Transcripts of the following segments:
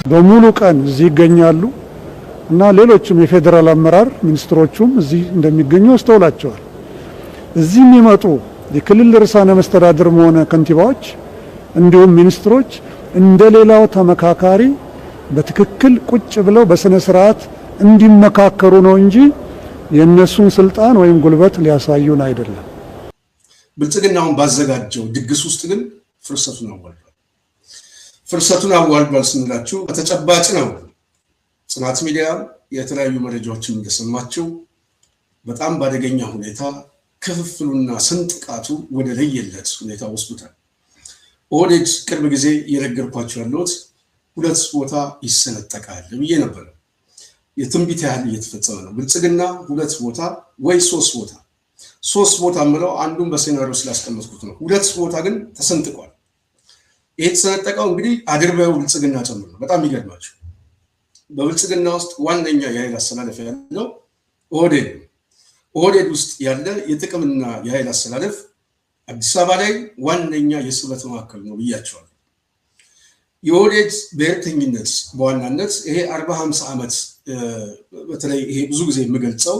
በሙሉ ቀን እዚህ ይገኛሉ እና ሌሎችም የፌደራል አመራር ሚኒስትሮቹም እዚህ እንደሚገኙ አስተውላቸዋል። እዚህ የሚመጡ የክልል ርዕሳነ መስተዳድር ሆነ ከንቲባዎች እንዲሁም ሚኒስትሮች እንደሌላው ተመካካሪ በትክክል ቁጭ ብለው በስነ ስርዓት እንዲመካከሩ ነው እንጂ የነሱን ስልጣን ወይም ጉልበት ሊያሳዩን አይደለም። ብልጽግናውን ባዘጋጀው ድግስ ውስጥ ግን ፍርሰቱን አዋልዷል ስንላችሁ በተጨባጭ ነው። ጽናት ሚዲያ የተለያዩ መረጃዎችን እንደሰማችሁ በጣም ባደገኛ ሁኔታ ክፍፍሉና ስንጥቃቱ ወደ ለየለት ሁኔታ ወስዱታል። ኦህዴድ ቅርብ ጊዜ የነገርኳችሁ ያለሁት 2 ቦታ ይሰነጠቃል ብዬ ነበር። የትንቢት ያህል እየተፈጸመ ነው። ብልጽግና 2 ቦታ ወይ 3 ቦታ 3 ቦታ ምለው አንዱን በሴናሪዮ ስላስቀመጥኩት ነው። 2 ቦታ ግን ተሰንጥቋል። ይሄ ተሰነጠቀው እንግዲህ አድርባዩ ብልጽግና ጨምሮ ነው። በጣም ይገርማችሁ በብልጽግና ውስጥ ዋነኛ የኃይል አስተላለፍ ያለው ኦህዴድ ውስጥ ያለ የጥቅምና የኃይል አስተላለፍ አዲስ አበባ ላይ ዋነኛ የስበት ማዕከል ነው ብያቸዋለሁ። የኦህዴድ ብሔርተኝነት በዋናነት ይሄ 40-50 ዓመት በተለይ ይሄ ብዙ ጊዜ የምገልጸው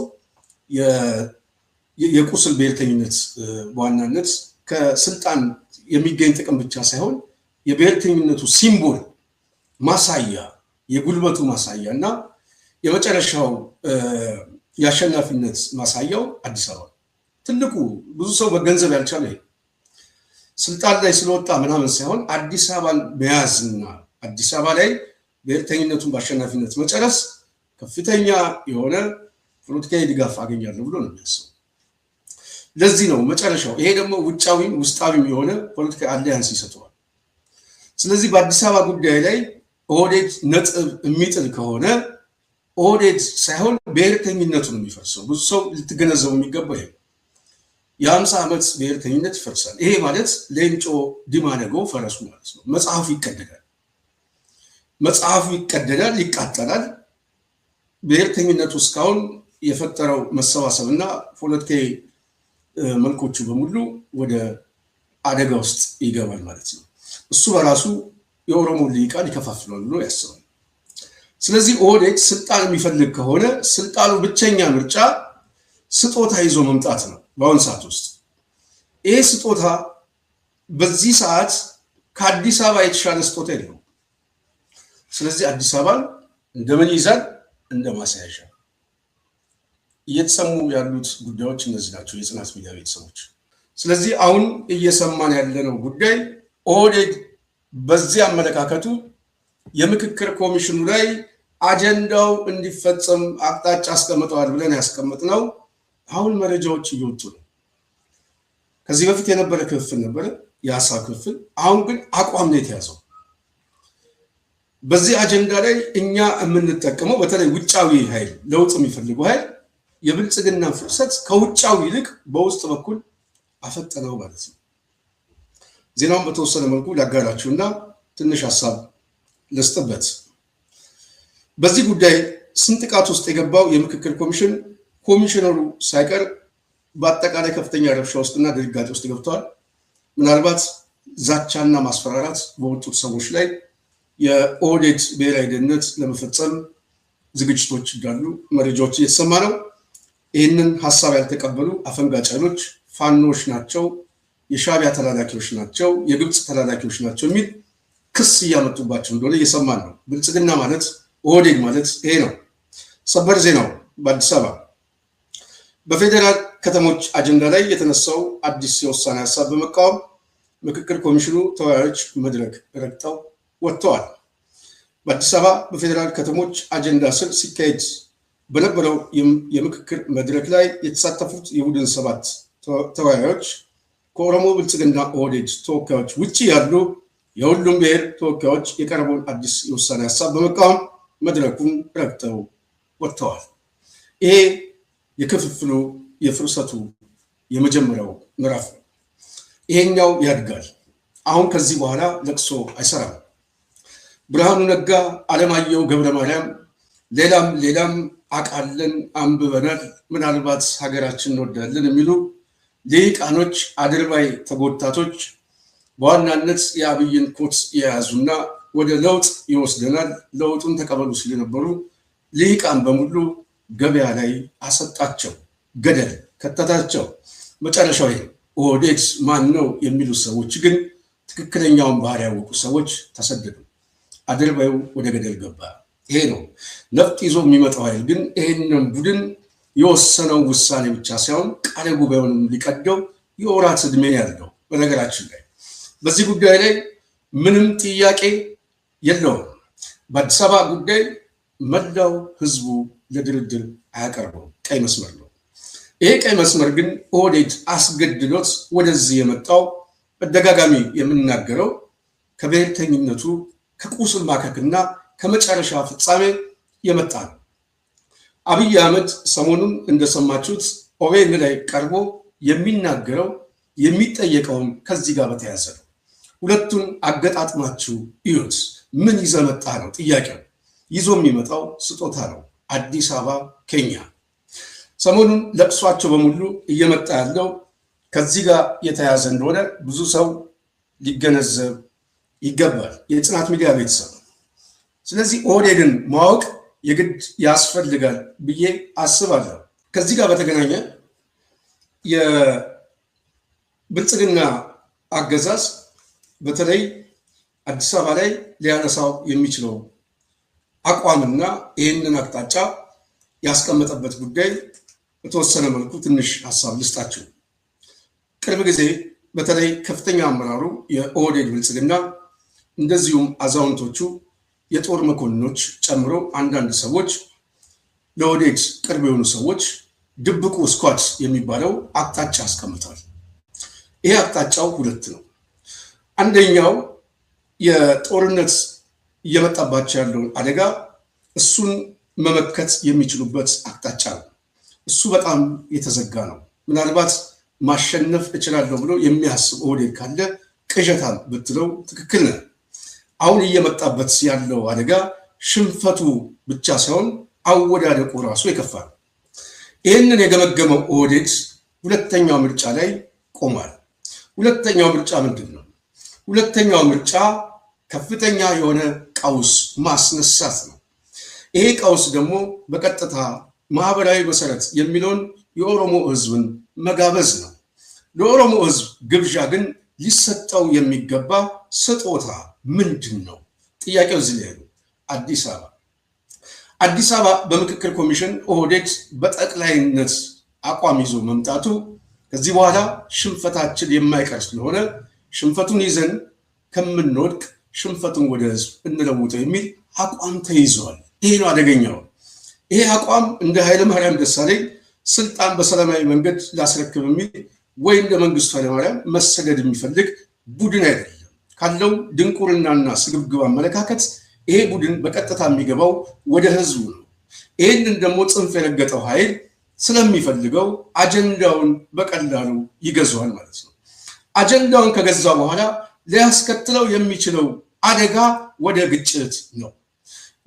የቁስል ብሔርተኝነት በዋናነት ከስልጣን የሚገኝ ጥቅም ብቻ ሳይሆን የብሔርተኝነቱ ሲምቦል ማሳያ የጉልበቱ ማሳያ እና የመጨረሻው የአሸናፊነት ማሳያው አዲስ አበባ ትልቁ ብዙ ሰው በገንዘብ ያልቻለ ስልጣን ላይ ስለወጣ ምናምን ሳይሆን አዲስ አበባን መያዝና አዲስ አበባ ላይ ብሔርተኝነቱን በአሸናፊነት መጨረስ ከፍተኛ የሆነ ፖለቲካዊ ድጋፍ አገኛለሁ ብሎ ነው የሚያስበው። ለዚህ ነው መጨረሻው ይሄ ደግሞ ውጫዊም ውስጣዊም የሆነ ፖለቲካዊ አሊያንስ ይሰጠዋል። ስለዚህ በአዲስ አበባ ጉዳይ ላይ ኦህዴድ ነጥብ የሚጥል ከሆነ ኦህዴድ ሳይሆን ብሔርተኝነቱ ነው የሚፈርሰው። ብዙ ሰው ልትገነዘቡ የሚገባው ይሄ የ50 ዓመት ብሔርተኝነት ይፈርሳል። ይሄ ማለት ሌንጮ ዲማነጎ ፈረሱ ማለት ነው። መጽሐፉ ይቀደዳል፣ ይቃጠላል። ብሔርተኝነቱ እስካሁን የፈጠረው መሰባሰብና ፖለቲካዊ መልኮቹ በሙሉ ወደ አደጋ ውስጥ ይገባል ማለት ነው። እሱ በራሱ የኦሮሞ ልሂቃን ይከፋፍላል ብሎ ያስባል። ስለዚህ ኦህዴድ ስልጣን የሚፈልግ ከሆነ ስልጣኑ ብቸኛ ምርጫ ስጦታ ይዞ መምጣት ነው። በአሁን ሰዓት ውስጥ ይሄ ስጦታ በዚህ ሰዓት ከአዲስ አበባ የተሻለ ስጦታ የለውም። ስለዚህ አዲስ አበባን እንደምን ይዛል? እንደ ማሳያዣ። እየተሰሙ ያሉት ጉዳዮች እነዚህ ናቸው የጽናት ሚዲያ ቤተሰቦች። ስለዚህ አሁን እየሰማን ያለነው ጉዳይ ኦህዴድ በዚህ አመለካከቱ የምክክር ኮሚሽኑ ላይ አጀንዳው እንዲፈጸም አቅጣጫ አስቀምጠዋል ብለን ያስቀምጥነው አሁን መረጃዎች እየወጡ ነው። ከዚህ በፊት የነበረ ክፍል ነበረ የሀሳብ ክፍል። አሁን ግን አቋም ነው የተያዘው። በዚህ አጀንዳ ላይ እኛ የምንጠቀመው በተለይ ውጫዊ ኃይል ለውጥ የሚፈልጉ ኃይል የብልጽግና ፍርሰት ከውጫዊ ይልቅ በውስጥ በኩል አፈጠነው ማለት ነው። ዜናውን በተወሰነ መልኩ ላጋራችሁና ትንሽ ሀሳብ ልስጥበት። በዚህ ጉዳይ ስንጥቃት ውስጥ የገባው የምክክር ኮሚሽን ኮሚሽነሩ ሳይቀር በአጠቃላይ ከፍተኛ ረብሻ ውስጥና ድንጋጤ ውስጥ ገብተዋል። ምናልባት ዛቻና ማስፈራራት በወጡት ሰዎች ላይ የኦህዴድ ብሔራዊ ደህንነት ለመፈጸም ዝግጅቶች እንዳሉ መረጃዎች እየተሰማ ነው። ይህንን ሀሳብ ያልተቀበሉ አፈንጋጭ ኃይሎች ፋኖች ናቸው፣ የሻዕቢያ ተላላኪዎች ናቸው፣ የግብፅ ተላላኪዎች ናቸው የሚል ክስ እያመጡባቸው እንደሆነ እየሰማን ነው። ብልጽግና ማለት ኦህዴድ ማለት ይሄ ነው። ሰበር ዜናው በአዲስ አበባ በፌዴራል ከተሞች አጀንዳ ላይ የተነሳው አዲስ የውሳኔ ሀሳብ በመቃወም ምክክር ኮሚሽኑ ተወያዮች መድረክ ረግጠው ወጥተዋል። በአዲስ አበባ በፌዴራል ከተሞች አጀንዳ ስር ሲካሄድ በነበረው የምክክር መድረክ ላይ የተሳተፉት የቡድን 7 ተወያዮች ከኦሮሞ ብልጽግና ኦህዴድ ተወካዮች ውጭ ያሉ የሁሉም ብሔር ተወካዮች የቀረበውን አዲስ የውሳኔ ሀሳብ በመቃወም መድረኩን ረግጠው ወጥተዋል። ይሄ የክፍፍሉ የፍርሰቱ የመጀመሪያው ምዕራፍ ነው። ይሄኛው ያድጋል። አሁን ከዚህ በኋላ ለቅሶ አይሰራም። ብርሃኑ ነጋ፣ አለማየሁ ገብረ ማርያም፣ ሌላም አቃለን አንብበናል፣ ምናልባት ሀገራችን እንወዳለን የሚሉ ልሂቃኖች፣ አድርባይ ተጎታቶች በዋናነት የአብይን ኮት የያዙና ወደ ለውጥ ይወስደናል፣ ለውጡን ተቀበሉ ሲሉ የነበሩ ልሂቃን በሙሉ ገበያ ላይ አሰጣቸው፣ ገደል ከተታቸው። መጨረሻው ይሄ ኦህዴድ ማን ነው የሚሉ ሰዎች ግን ትክክለኛውን ባህሪ ያወቁ ሰዎች ተሰደዱ። አድርባዩ ወደ ገደል ገባ። ይሄ ነው ነፍጥ ይዞ የሚመጣው ኃይል። ግን ይሄንን ቡድን የወሰነው ውሳኔ ብቻ ሳይሆን ቃለ ጉባኤውንም ሊቀደው የወራት ዕድሜ ያለው። በነገራችን ላይ በዚህ ጉዳይ ላይ ምንም ጥያቄ የለውም። በአዲስ አበባ ጉዳይ መላው ህዝቡ ለድርድር አያቀርበው፣ ቀይ መስመር ነው። ይሄ ቀይ መስመር ግን ኦህዴድ አስገድዶት ወደዚህ የመጣው በተደጋጋሚ የምናገረው ከብሔርተኝነቱ ከቁስል ማከክና ከመጨረሻ ፍጻሜ የመጣ ነው። አብይ አህመድ ሰሞኑን እንደሰማችሁት ኦቤን ላይ ቀርቦ የሚናገረው የሚጠየቀውም ከዚህ ጋር በተያያዘ ነው። ሁለቱን አገጣጥማችሁ እዩት። ምን ይዘህ መጣህ ነው ጥያቄው። ይዞ የሚመጣው ስጦታ ነው። አዲስ አበባ ኬኛ ሰሞኑን ለቅሷቸው በሙሉ እየመጣ ያለው ከዚህ ጋር የተያያዘ እንደሆነ ብዙ ሰው ሊገነዘብ ይገባል፣ የጽናት ሚዲያ ቤተሰብ። ስለዚህ ኦህዴድን ማወቅ የግድ ያስፈልጋል ብዬ አስባለሁ። ከዚህ ጋር በተገናኘ የብልጽግና አገዛዝ በተለይ አዲስ አበባ ላይ ሊያነሳው የሚችለው አቋምና ይህንን አቅጣጫ ያስቀመጠበት ጉዳይ በተወሰነ መልኩ ትንሽ ሀሳብ ልስጣችሁ። ቅርብ ጊዜ በተለይ ከፍተኛ አመራሩ የኦህዴድ ብልጽግና እንደዚሁም አዛውንቶቹ የጦር መኮንኖች ጨምሮ አንዳንድ ሰዎች ለኦህዴድ ቅርብ የሆኑ ሰዎች ድብቁ ስኳድ የሚባለው አቅጣጫ አስቀምጠዋል። ይሄ አቅጣጫው ሁለት ነው። አንደኛው የጦርነት እየመጣባቸው ያለውን አደጋ እሱን መመከት የሚችሉበት አቅጣጫ ነው። እሱ በጣም የተዘጋ ነው። ምናልባት ማሸነፍ እችላለሁ ብሎ የሚያስብ ኦህዴድ ካለ ቅዠታም ብትለው ትክክል ነው። አሁን እየመጣበት ያለው አደጋ ሽንፈቱ ብቻ ሳይሆን አወዳደቁ ራሱ የከፋ ነው። ይህንን የገመገመው ኦህዴድ ሁለተኛው ምርጫ ላይ ቆሟል። ሁለተኛው ምርጫ ምንድን ነው? ሁለተኛው ምርጫ ከፍተኛ የሆነ ቀውስ ማስነሳት ነው። ይሄ ቀውስ ደግሞ በቀጥታ ማህበራዊ መሰረት የሚለውን የኦሮሞ ህዝብን መጋበዝ ነው። ለኦሮሞ ህዝብ ግብዣ ግን ሊሰጠው የሚገባ ስጦታ ምንድን ነው? ጥያቄው እዚህ ላይ ነው። አዲስ አበባ በምክክር ኮሚሽን ኦህዴድ በጠቅላይነት አቋም ይዞ መምጣቱ ከዚህ በኋላ ሽንፈታችን የማይቀር ስለሆነ ሽንፈቱን ይዘን ከምንወድቅ ሽንፈቱን ወደ ህዝብ እንለውጠው የሚል አቋም ተይዘዋል። ይሄ ነው አደገኛው። ይሄ አቋም እንደ ኃይለማርያም ደሳለኝ ስልጣን በሰላማዊ መንገድ ላስረክብ የሚል ወይ እንደ መንግስቱ ኃይለማርያም መሰደድ የሚፈልግ ቡድን አይደለም። ካለው ድንቁርናና ስግብግብ አመለካከት ይሄ ቡድን በቀጥታ የሚገባው ወደ ህዝቡ ነው። ይህንን ደግሞ ጽንፍ የረገጠው ኃይል ስለሚፈልገው አጀንዳውን በቀላሉ ይገዛዋል ማለት ነው። አጀንዳውን ከገዛ በኋላ ሊያስከትለው የሚችለው አደጋ ወደ ግጭት ነው።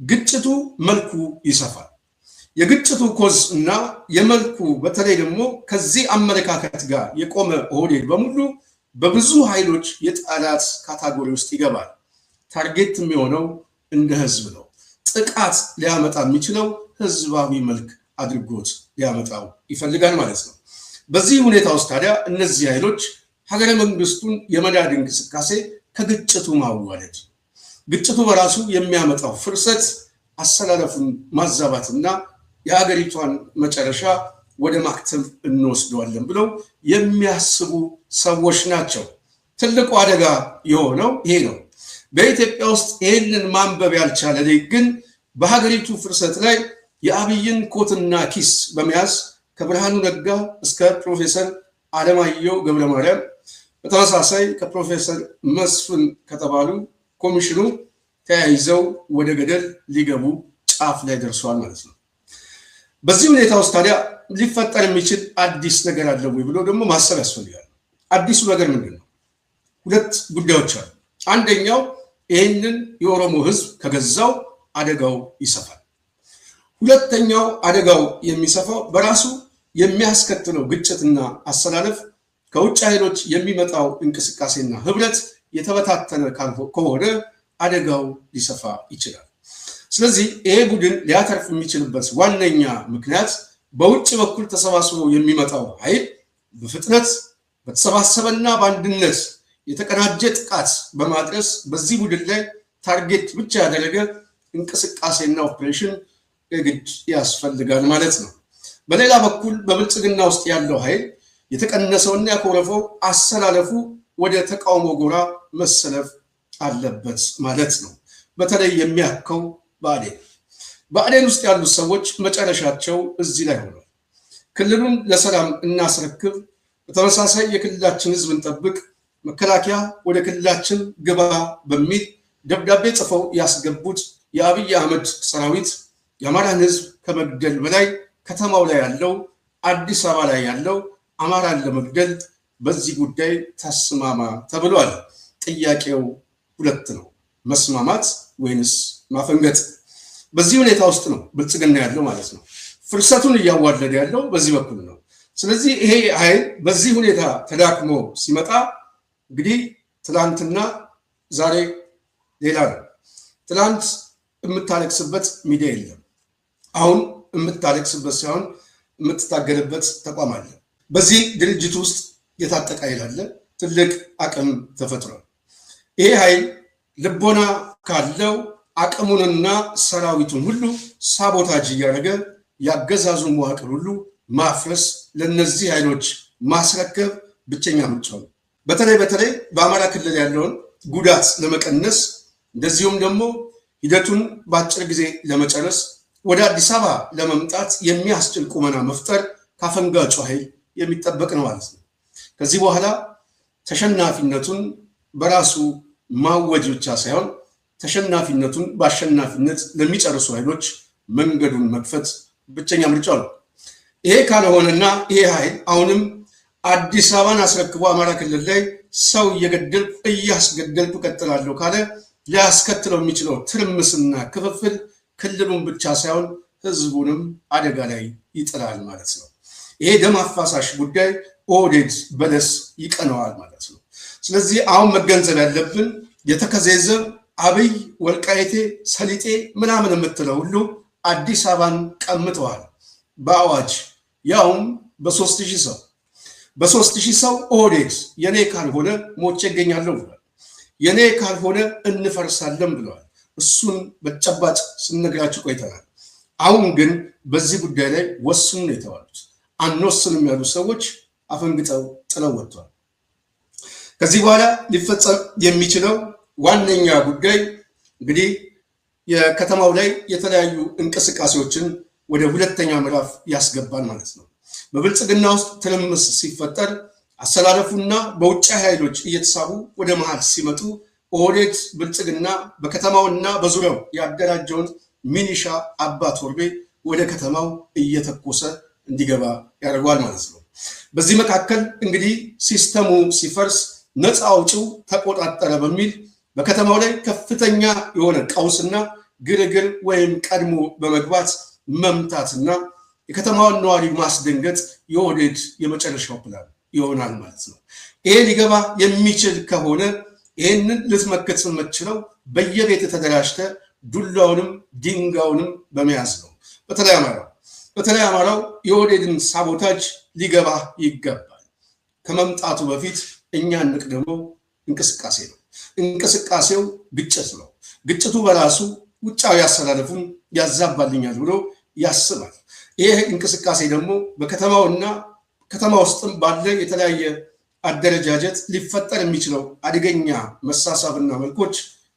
ግጭቱ መልኩ ይሰፋል። የግጭቱ ኮዝ እና የመልኩ በተለይ ደግሞ ከዚህ አመለካከት ጋር የቆመ ኦህዴድ በሙሉ በብዙ ኃይሎች የጠላት ካታጎሪ ውስጥ ይገባል። ታርጌት የሚሆነው እንደ ህዝብ ነው። ጥቃት ሊያመጣ የሚችለው ህዝባዊ መልክ አድርጎት ሊያመጣው ይፈልጋል ማለት ነው። በዚህ ሁኔታ ውስጥ ታዲያ እነዚህ ኃይሎች ሀገረ መንግስቱን የመዳድ እንቅስቃሴ ከግጭቱ ማዋለድ፣ ግጭቱ በራሱ የሚያመጣው ፍርሰት አሰላለፉን ማዛባትና የሀገሪቷን መጨረሻ ወደ ማክተም እንወስደዋለን ብለው የሚያስቡ ሰዎች ናቸው። ትልቁ አደጋ የሆነው ይሄ ነው። በኢትዮጵያ ውስጥ ይህንን ማንበብ ያልቻለ ግን በሀገሪቱ ፍርሰት ላይ የአብይን ኮትና ኪስ በመያዝ ከብርሃኑ ነጋ እስከ ፕሮፌሰር አለማየሁ ገብረማርያም በተመሳሳይ ከፕሮፌሰር መስፍን ከተባሉ ኮሚሽኑ ተያይዘው ወደ ገደል ሊገቡ ጫፍ ላይ ደርሰዋል ማለት ነው። በዚህ ሁኔታ ውስጥ ታዲያ ሊፈጠር የሚችል አዲስ ነገር አለ ወይ ብሎ ደግሞ ማሰብ ያስፈልጋል። አዲሱ ነገር ምንድን ነው? ሁለት ጉዳዮች አሉ። አንደኛው ይህንን የኦሮሞ ህዝብ ከገዛው አደጋው ይሰፋል። ሁለተኛው አደጋው የሚሰፋው በራሱ የሚያስከትለው ግጭትና አሰላለፍ ከውጭ ኃይሎች የሚመጣው እንቅስቃሴና ህብረት የተበታተነ ከሆነ አደጋው ሊሰፋ ይችላል። ስለዚህ ይሄ ቡድን ሊያተርፍ የሚችልበት ዋነኛ ምክንያት በውጭ በኩል ተሰባስቦ የሚመጣው ኃይል በፍጥነት በተሰባሰበና በአንድነት የተቀናጀ ጥቃት በማድረስ በዚህ ቡድን ላይ ታርጌት ብቻ ያደረገ እንቅስቃሴና ኦፕሬሽን ግድ ያስፈልጋል ማለት ነው። በሌላ በኩል በብልጽግና ውስጥ ያለው ኃይል የተቀነሰውና ያኮረፈው አሰላለፉ ወደ ተቃውሞ ጎራ መሰለፍ አለበት ማለት ነው። በተለይ የሚያከው ብአዴን ውስጥ ያሉት ሰዎች መጨረሻቸው እዚህ ላይ ሆኗል። ክልሉን ለሰላም እናስረክብ፣ በተመሳሳይ የክልላችን ህዝብ እንጠብቅ፣ መከላከያ ወደ ክልላችን ግባ በሚል ደብዳቤ ጽፈው ያስገቡት የአብይ አህመድ ሰራዊት የአማራን ህዝብ ከመግደል በላይ ከተማው ላይ ያለው አዲስ አበባ ላይ ያለው አማራን ለመግደል በዚህ ጉዳይ ተስማማ ተብሏል። ጥያቄው ሁለት ነው፣ መስማማት ወይንስ ማፈንገጥ? በዚህ ሁኔታ ውስጥ ነው ብልጽግና ያለው ማለት ነው። ፍርሰቱን እያዋለደ ያለው በዚህ በኩል ነው። ስለዚህ ይሄ ኃይል በዚህ ሁኔታ ተዳክሞ ሲመጣ እንግዲህ ትላንትና ዛሬ ሌላ ነው። ትላንት የምታለቅስበት ሚዲያ የለም። አሁን የምታለቅስበት ሳይሆን የምትታገልበት ተቋም አለ። በዚህ ድርጅት ውስጥ የታጠቀ ኃይል አለ። ትልቅ አቅም ተፈጥሯል። ይሄ ኃይል ልቦና ካለው አቅሙንና ሰራዊቱን ሁሉ ሳቦታጅ እያደረገ ያገዛዙ መዋቅር ሁሉ ማፍረስ፣ ለነዚህ ኃይሎች ማስረከብ ብቸኛ ምርጫ ነው። በተለይ በአማራ ክልል ያለውን ጉዳት ለመቀነስ እንደዚሁም ደግሞ ሂደቱን በአጭር ጊዜ ለመጨረስ ወደ አዲስ አበባ ለመምጣት የሚያስችል ቁመና መፍጠር ካፈንጋጩ ኃይል የሚጠበቅ ነው ማለት ነው። ከዚህ በኋላ ተሸናፊነቱን በራሱ ማወጅ ብቻ ሳይሆን ተሸናፊነቱን በአሸናፊነት ለሚጨርሱ ኃይሎች መንገዱን መክፈት ብቸኛ ምርጫ ነው። ይሄ ካልሆነና ይሄ ኃይል አሁንም አዲስ አበባን አስረክቦ አማራ ክልል ላይ ሰው እየገደልኩ እያስገደልኩ እቀጥላለሁ ካለ ሊያስከትለው የሚችለው ትርምስና ክፍፍል ክልሉን ብቻ ሳይሆን ህዝቡንም አደጋ ላይ ይጥላል ማለት ነው። ይሄ ደም አፋሳሽ ጉዳይ ኦህዴድ በለስ ይቀነዋል ማለት ነው። ስለዚህ አሁን መገንዘብ ያለብን የተከዘዘ አብይ ወልቃይቴ ሰሊጤ ምናምን የምትለው ሁሉ አዲስ አበባን ቀምጠዋል በአዋጅ ያውም በ3000 ሰው ኦህዴድ የኔ ካልሆነ ሞቼ እገኛለሁ ብሏል። የኔ ካልሆነ እንፈርሳለን ብለዋል። እሱን በተጨባጭ ስንነግራችሁ ቆይተናል። አሁን ግን በዚህ ጉዳይ ላይ ወስኑ ነው የተባሉት። አንወስንም ያሉ ሰዎች አፈንግጠው ጥለው ወጥተዋል። ከዚህ በኋላ ሊፈጸም የሚችለው ዋነኛ ጉዳይ እንግዲህ የከተማው ላይ የተለያዩ እንቅስቃሴዎችን ወደ ሁለተኛ ምዕራፍ ያስገባል ማለት ነው። በብልጽግና ውስጥ ትርምስ ሲፈጠር አሰላለፉና በውጭ ኃይሎች እየተሳቡ ወደ መሃል ሲመጡ ኦህዴድ ብልጽግና በከተማውና በዙሪያው ያደራጀውን ሚኒሻ አባ ቶርቤ ወደ ከተማው እየተኮሰ እንዲገባ ያደርገዋል ማለት ነው። በዚህ መካከል እንግዲህ ሲስተሙ ሲፈርስ ነፃ አውጪው ተቆጣጠረ በሚል በከተማው ላይ ከፍተኛ የሆነ ቀውስና ግርግር ወይም ቀድሞ በመግባት መምታትና የከተማውን ነዋሪ ማስደንገጥ የኦህዴድ የመጨረሻው ፕላን ይሆናል ማለት ነው። ይሄ ሊገባ የሚችል ከሆነ ይህንን ልትመክት የምትችለው በየቤት ተደራጅተ ዱላውንም ድንጋዩንም በመያዝ ነው። በተለይ አማራው የኦህዴድን ሳቦታጅ ሊገባ ይገባል። ከመምጣቱ በፊት እኛ እንቅደመው እንቅስቃሴ ነው። እንቅስቃሴው ግጭት ነው። ግጭቱ በራሱ ውጫዊ አሰላለፉን ያዛባልኛል ብሎ ያስባል። ይህ እንቅስቃሴ ደግሞ በከተማውና ከተማ ውስጥም ባለ የተለያየ አደረጃጀት ሊፈጠር የሚችለው አደገኛ መሳሳብና መልኮች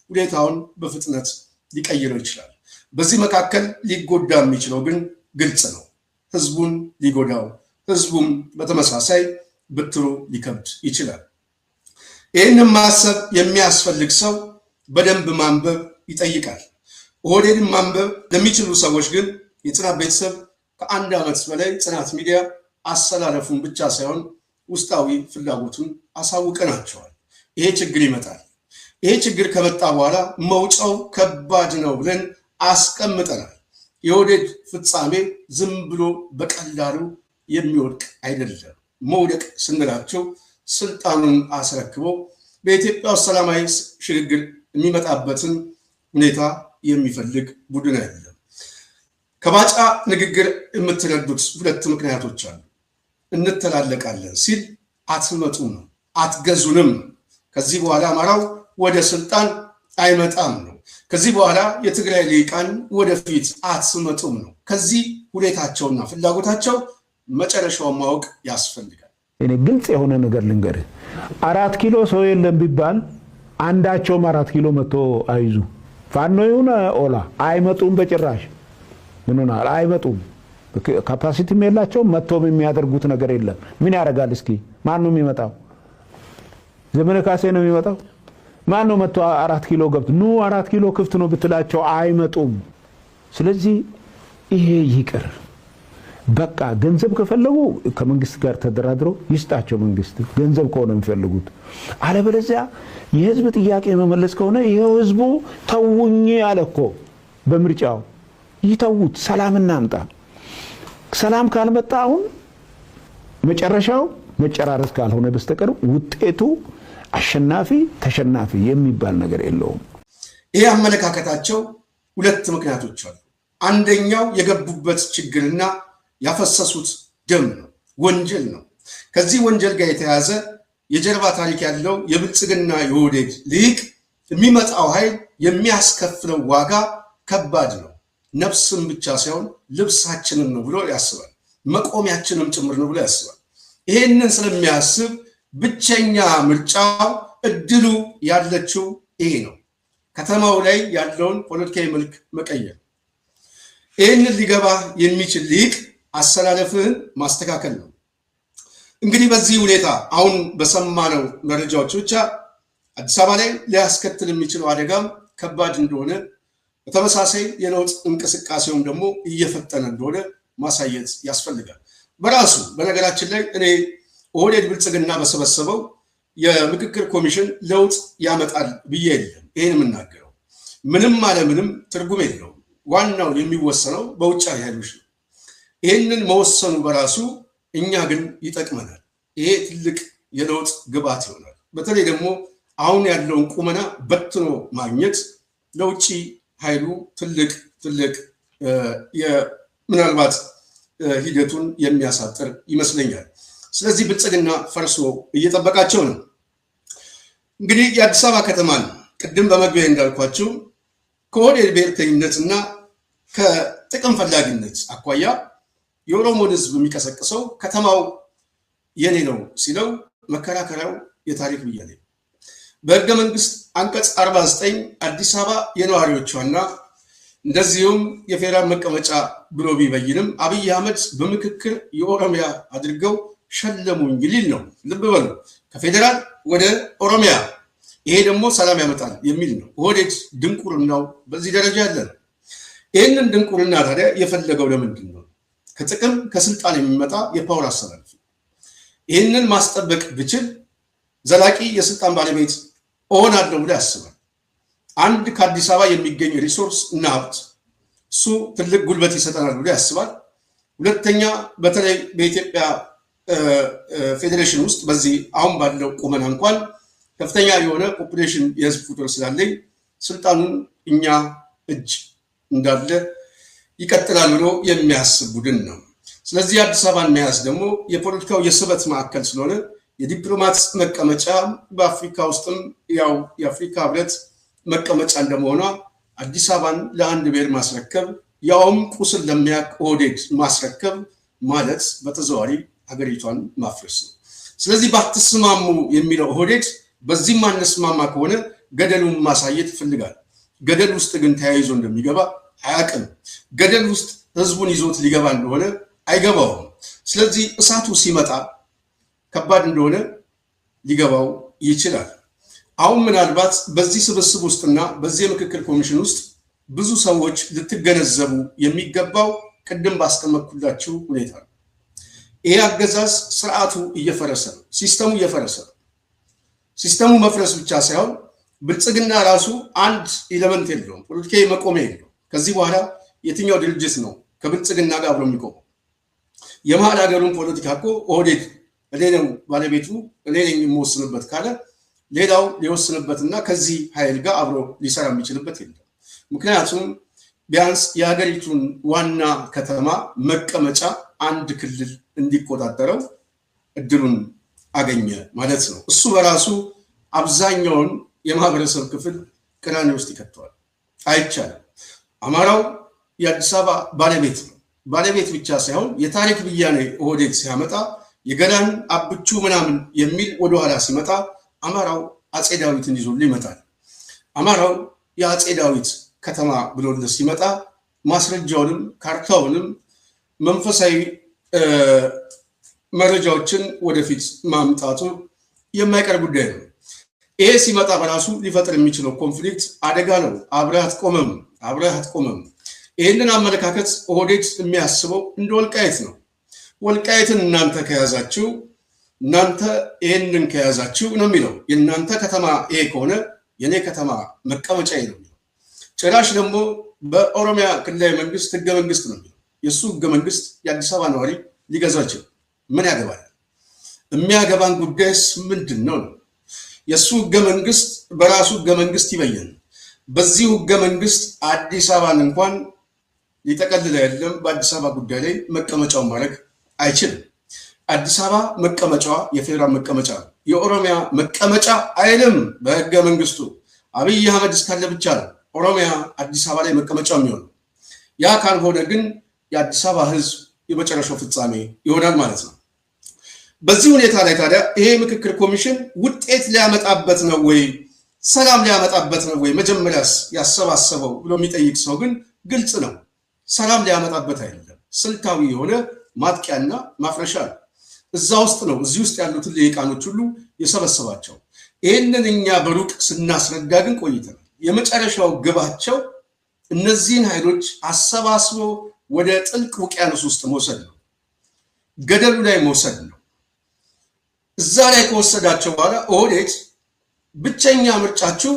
ሁኔታውን በፍጥነት ሊቀይረው ይችላል። በዚህ መካከል ሊጎዳ የሚችለው ግን ግልጽ ነው። ህዝቡን ሊጎዳው፣ ህዝቡም በተመሳሳይ ብትሩ ሊከብድ ይችላል። ይህንን ማሰብ የሚያስፈልግ ሰው በደንብ ማንበብ ይጠይቃል። ኦህዴድን ማንበብ ለሚችሉ ሰዎች ግን የጽናት ቤተሰብ ከ1 ዓመት በላይ ጽናት ሚዲያ አሰላለፉን ብቻ ሳይሆን ውስጣዊ ፍላጎቱን አሳውቀናቸዋል። ይሄ ችግር ይመጣል። ይሄ ችግር ከመጣ በኋላ መውጫው ከባድ ነው ብለን አስቀምጠናል። የኦህዴድ ፍጻሜ ዝም ብሎ በቀላሉ የሚወድቅ አይደለም። መውደቅ ስንላቸው ስልጣኑን አስረክበው በኢትዮጵያ ውስጥ ሰላማዊ ሽግግር የሚመጣበትን ሁኔታ የሚፈልግ ቡድን አይደለም። ከባጫ ንግግር የምትረዱት ሁለት ምክንያቶች አሉ። እንተላለቃለን ሲል አትመጡም ነው፣ አትገዙንም። ከዚህ በኋላ አማራው ወደ ስልጣን አይመጣም ነው። ከዚህ በኋላ የትግራይ ልሂቃን ወደፊት አትመጡም ነው። ከዚህ ሁኔታቸውና ፍላጎታቸው መጨረሻውን ማወቅ ያስፈልጋል። እኔ ግልጽ የሆነ ነገር ልንገርህ፣ 4 ኪሎ ሰው የለም ቢባል አንዳቸውም 4 ኪሎ መጥቶ አይዙ ፋኖ ይሁን ኦላ አይመጡም። በጭራሽ ምን ሆናል? አይመጡም። ካፓሲቲም የላቸውም። መጥቶም የሚያደርጉት ነገር የለም። ምን ያደርጋል? እስኪ ማን ነው የሚመጣው? ዘመነ ካሴ ነው የሚመጣው? ማን ነው መጥቶ 4 ኪሎ ገብቶ ኑ 4 ኪሎ ክፍት ነው ብትላቸው አይመጡም። ስለዚህ ይሄ ይቅር። በቃ ገንዘብ ከፈለጉ ከመንግስት ጋር ተደራድረው ይስጣቸው። መንግስት ገንዘብ ከሆነ የሚፈልጉት፣ አለበለዚያ የህዝብ ጥያቄ መመለስ ከሆነ ይሄው ህዝቡ ተውኝ አለ እኮ በምርጫው። ይተውት፣ ሰላም እናምጣ። ሰላም ካልመጣ አሁን መጨረሻው መጨራረስ ካልሆነ በስተቀር ውጤቱ አሸናፊ ተሸናፊ የሚባል ነገር የለውም። ይሄ አመለካከታቸው ሁለት ምክንያቶች አሉ። አንደኛው የገቡበት ችግርና ያፈሰሱት ደም ነው፣ ወንጀል ነው። ከዚህ ወንጀል ጋር የተያዘ የጀርባ ታሪክ ያለው የብልጽግና የኦህዴድ ልሂቅ የሚመጣው ኃይል የሚያስከፍለው ዋጋ ከባድ ነው። ነፍስም ብቻ ሳይሆን ልብሳችንም ነው ብሎ ያስባል። መቆሚያችንም ጭምር ነው ብሎ ያስባል። ይሄንን ስለሚያስብ ብቸኛ ምርጫው እድሉ ያለችው ይሄ ነው፣ ከተማው ላይ ያለውን ፖለቲካዊ መልክ መቀየር። ይህንን ሊገባ የሚችል ሊቅ አሰላለፍህን ማስተካከል ነው። እንግዲህ በዚህ ሁኔታ አሁን በሰማነው መረጃዎች ብቻ አዲስ አበባ ላይ ሊያስከትል የሚችለው አደጋም ከባድ እንደሆነ፣ በተመሳሳይ የለውጥ እንቅስቃሴውም ደግሞ እየፈጠነ እንደሆነ ማሳየት ያስፈልጋል። በራሱ በነገራችን ላይ እኔ ኦህዴድ ብልጽግና በሰበሰበው የምክክር ኮሚሽን ለውጥ ያመጣል ብዬ የለም ይህን የምናገረው። ምንም አለምንም ትርጉም የለውም። ዋናው የሚወሰነው በውጭ ኃይሎች ነው። ይህንን መወሰኑ በራሱ እኛ ግን ይጠቅመናል። ይሄ ትልቅ የለውጥ ግብዓት ይሆናል። በተለይ ደግሞ አሁን ያለውን ቁመና በትኖ ማግኘት ለውጭ ኃይሉ ትልቅ ምናልባት ሂደቱን የሚያሳጥር ይመስለኛል። ስለዚህ ብልጽግና ፈርሶ እየጠበቃቸው ነው። እንግዲህ የአዲስ አበባ ከተማን ቅድም በመግቢያ እንዳልኳቸው ከኦህዴድ ብሔርተኝነትና ከጥቅም ፈላጊነት አኳያ የኦሮሞን ሕዝብ የሚቀሰቅሰው ከተማው የኔ ነው ሲለው መከራከሪያው የታሪክ ብያኔ በሕገ መንግስት አንቀጽ 49 አዲስ አበባ የነዋሪዎቿና እንደዚሁም የፌዴራል መቀመጫ ብሎ ቢበይንም አብይ አህመድ በምክክር የኦሮሚያ አድርገው ሸለሙኝ ሊል ነው። ልብ በሉ፣ ከፌዴራል ወደ ኦሮሚያ። ይሄ ደግሞ ሰላም ያመጣል የሚል ነው። ኦህዴድ ድንቁርናው በዚህ ደረጃ ያለ ነው። ይህንን ድንቁርና ታዲያ የፈለገው ለምንድን ነው? ከጥቅም ከስልጣን የሚመጣ የፓወር አሰላለፍ። ይህንን ማስጠበቅ ብችል ዘላቂ የስልጣን ባለቤት እሆናለሁ ብሎ ያስባል። አንድ ከአዲስ አበባ የሚገኝ ሪሶርስ እና ሀብት እሱ ትልቅ ጉልበት ይሰጠናል ብሎ ያስባል። ሁለተኛ በተለይ በኢትዮጵያ ፌዴሬሽን ውስጥ በዚህ አሁን ባለው ቁመና እንኳን ከፍተኛ የሆነ ፖፑሌሽን የህዝብ ቁጥር ስላለኝ ስልጣኑን እኛ እጅ እንዳለ ይቀጥላል ብሎ የሚያስብ ቡድን ነው። ስለዚህ አዲስ አበባን መያዝ ደግሞ የፖለቲካው የስበት ማዕከል ስለሆነ የዲፕሎማት መቀመጫ በአፍሪካ ውስጥም ያው የአፍሪካ ህብረት መቀመጫ እንደመሆኗ አዲስ አበባን ለአንድ ብሔር ማስረከብ ያውም ቁስል ለሚያውቅ ኦህዴድ ማስረከብ ማለት በተዘዋዋሪ ሀገሪቷን ማፍረስ ነው። ስለዚህ ባትስማሙ የሚለው ኦህዴድ በዚህ ማንስማማ ከሆነ ገደሉን ማሳየት ይፈልጋል። ገደል ውስጥ ግን ተያይዞ እንደሚገባ አያውቅም። ገደል ውስጥ ህዝቡን ይዞት ሊገባ እንደሆነ አይገባውም። ስለዚህ እሳቱ ሲመጣ ከባድ እንደሆነ ሊገባው ይችላል። አሁን ምናልባት በዚህ ስብስብ ውስጥና በዚህ የምክክር ኮሚሽን ውስጥ ብዙ ሰዎች ልትገነዘቡ የሚገባው ቅድም ባስቀመጥኩላችሁ ሁኔታ ነው። ይሄ አገዛዝ ስርዓቱ እየፈረሰ ነው። ሲስተሙ እየፈረሰ ነው። ሲስተሙ መፍረስ ብቻ ሳይሆን ብልጽግና ራሱ አንድ ኤሌመንት የለውም፣ ፖለቲካዊ መቆሚያ የለውም። ከዚህ በኋላ የትኛው ድርጅት ነው ከብልጽግና ጋር አብሮ የሚቆመው? የመሀል ሀገሩን ፖለቲካ እኮ ኦህዴድ እኔ ነው ባለቤቱ እኔ ነኝ የምወስንበት ካለ ሌላው ሊወስንበትና ከዚህ ኃይል ጋር አብሮ ሊሰራ የሚችልበት የለም። ምክንያቱም ቢያንስ የሀገሪቱን ዋና ከተማ መቀመጫ አንድ ክልል እንዲቆጣጠረው እድሉን አገኘ ማለት ነው። እሱ በራሱ አብዛኛውን የማህበረሰብ ክፍል ቅራኔ ውስጥ ይከተዋል። አይቻልም። አማራው የአዲስ አበባ ባለቤት ነው። ባለቤት ብቻ ሳይሆን የታሪክ ብያኔ ኦህዴድ ሲያመጣ የገላን አብቹ ምናምን የሚል ወደኋላ ሲመጣ አማራው አጼ ዳዊትን ይዞልህ ይመጣል። አማራው የአጼ ዳዊት ከተማ ብሎልህ ሲመጣ ማስረጃውንም ካርታውንም መንፈሳዊ መረጃዎችን ወደፊት ማምጣቱ የማይቀር ጉዳይ ነው። ይሄ ሲመጣ በራሱ ሊፈጥር የሚችለው ኮንፍሊክት አደጋ ነው። አብረህ አትቆመም። ይህንን አመለካከት ኦህዴድ የሚያስበው እንደ ወልቃይት ነው። ወልቃይትን እናንተ ይህንን ከያዛችሁ ነው የሚለው። የእናንተ ከተማ ይሄ ከሆነ የኔ ከተማ መቀመጫ ነው የሚለው። ጭራሽ ደግሞ በኦሮሚያ ክልላዊ መንግስት ህገ መንግስት ነው የሚለው። የእሱ ህገ መንግስት የአዲስ አበባ ነዋሪ ሊገዛው ይችላል። ምን ያገባል? የሚያገባን ጉዳይስ ምንድን ነው? የእሱ ህገ መንግስት በራሱ ህገ መንግስት ይበየን። በዚሁ ህገ መንግስት አዲስ አበባን እንኳን ሊጠቀልል የለም። በአዲስ አበባ ጉዳይ ላይ መቀመጫውን ማድረግ አይችልም። አዲስ አበባ መቀመጫዋ የፌዴራል መቀመጫ ነው። የኦሮሚያ መቀመጫ አይልም በህገ መንግስቱ። አብይ አህመድ እስካለ ብቻ ነው ኦሮሚያ አዲስ አበባ ላይ መቀመጫው የሚሆነው። ያ ካልሆነ ግን የአዲስ አበባ ህዝብ የመጨረሻው ፍጻሜ ይሆናል ማለት ነው። በዚህ ሁኔታ ላይ ታዲያ ይሄ ምክክር ኮሚሽን ውጤት ሊያመጣበት ነው ወይ፣ ሰላም ሊያመጣበት ነው ወይ መጀመሪያስ ያሰባሰበው ብሎ የሚጠይቅ ሰው ግን ግልጽ ነው። ሰላም ሊያመጣበት አይደለም። ስልታዊ የሆነ ማጥቂያና ማፍረሻ ነው። እዛ ውስጥ ነው እዚህ ውስጥ ያሉትን ልሂቃኖች ሁሉ የሰበሰባቸው። ይህንን እኛ በሩቅ ስናስረዳ ግን ቆይተናል። የመጨረሻው ግባቸው እነዚህን ኃይሎች አሰባስቦ ወደ ጥልቅ ውቅያኖስ ውስጥ መውሰድ ነው፣ ገደሉ ላይ መውሰድ ነው። እዛ ላይ ከወሰዳቸው በኋላ ኦህዴድ ብቸኛ ምርጫችሁ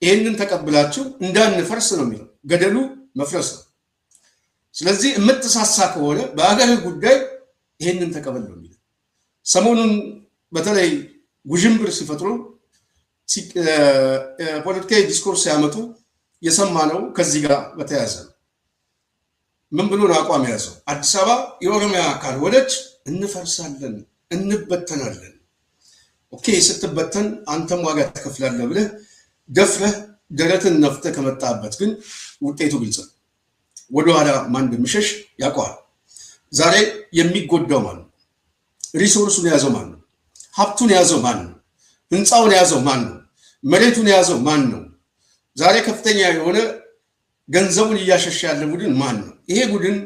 ይህንን ተቀብላችሁ እንዳንፈርስ ነው የሚለው። ገደሉ መፍረስ ነው። ስለዚህ የምትሳሳ ከሆነ በሀገር ጉዳይ ይህንን ተቀበል ነው የሚለው። ሰሞኑን በተለይ ጉዥንብር ሲፈጥሩ ፖለቲካዊ ዲስኮርስ ሲያመጡ የሰማነው ከዚህ ጋር በተያያዘ ነው። ምን ብሎ ነው አቋም የያዘው? አዲስ አበባ የኦሮሚያ ካልሆነች እንፈርሳለን፣ እንበተናለን። ኦኬ፣ ስትበተን አንተም ዋጋ ትከፍላለህ ብለህ ደፍረህ ደረትን ነፍተህ ከመጣበት ግን ውጤቱ ግልጽ ነው። ወደኋላ ማን እንደሚሸሽ ያውቀዋል። ዛሬ የሚጎዳው ማን ነው? ሪሶርሱን የያዘው ማን ነው? ሀብቱን የያዘው ማን ነው? ህንፃውን የያዘው ማን ነው? መሬቱን የያዘው ማን ነው? ዛሬ ከፍተኛ የሆነ ገንዘቡን እያሸሸ ያለ ቡድን ማን ነው? ይሄ ቡድን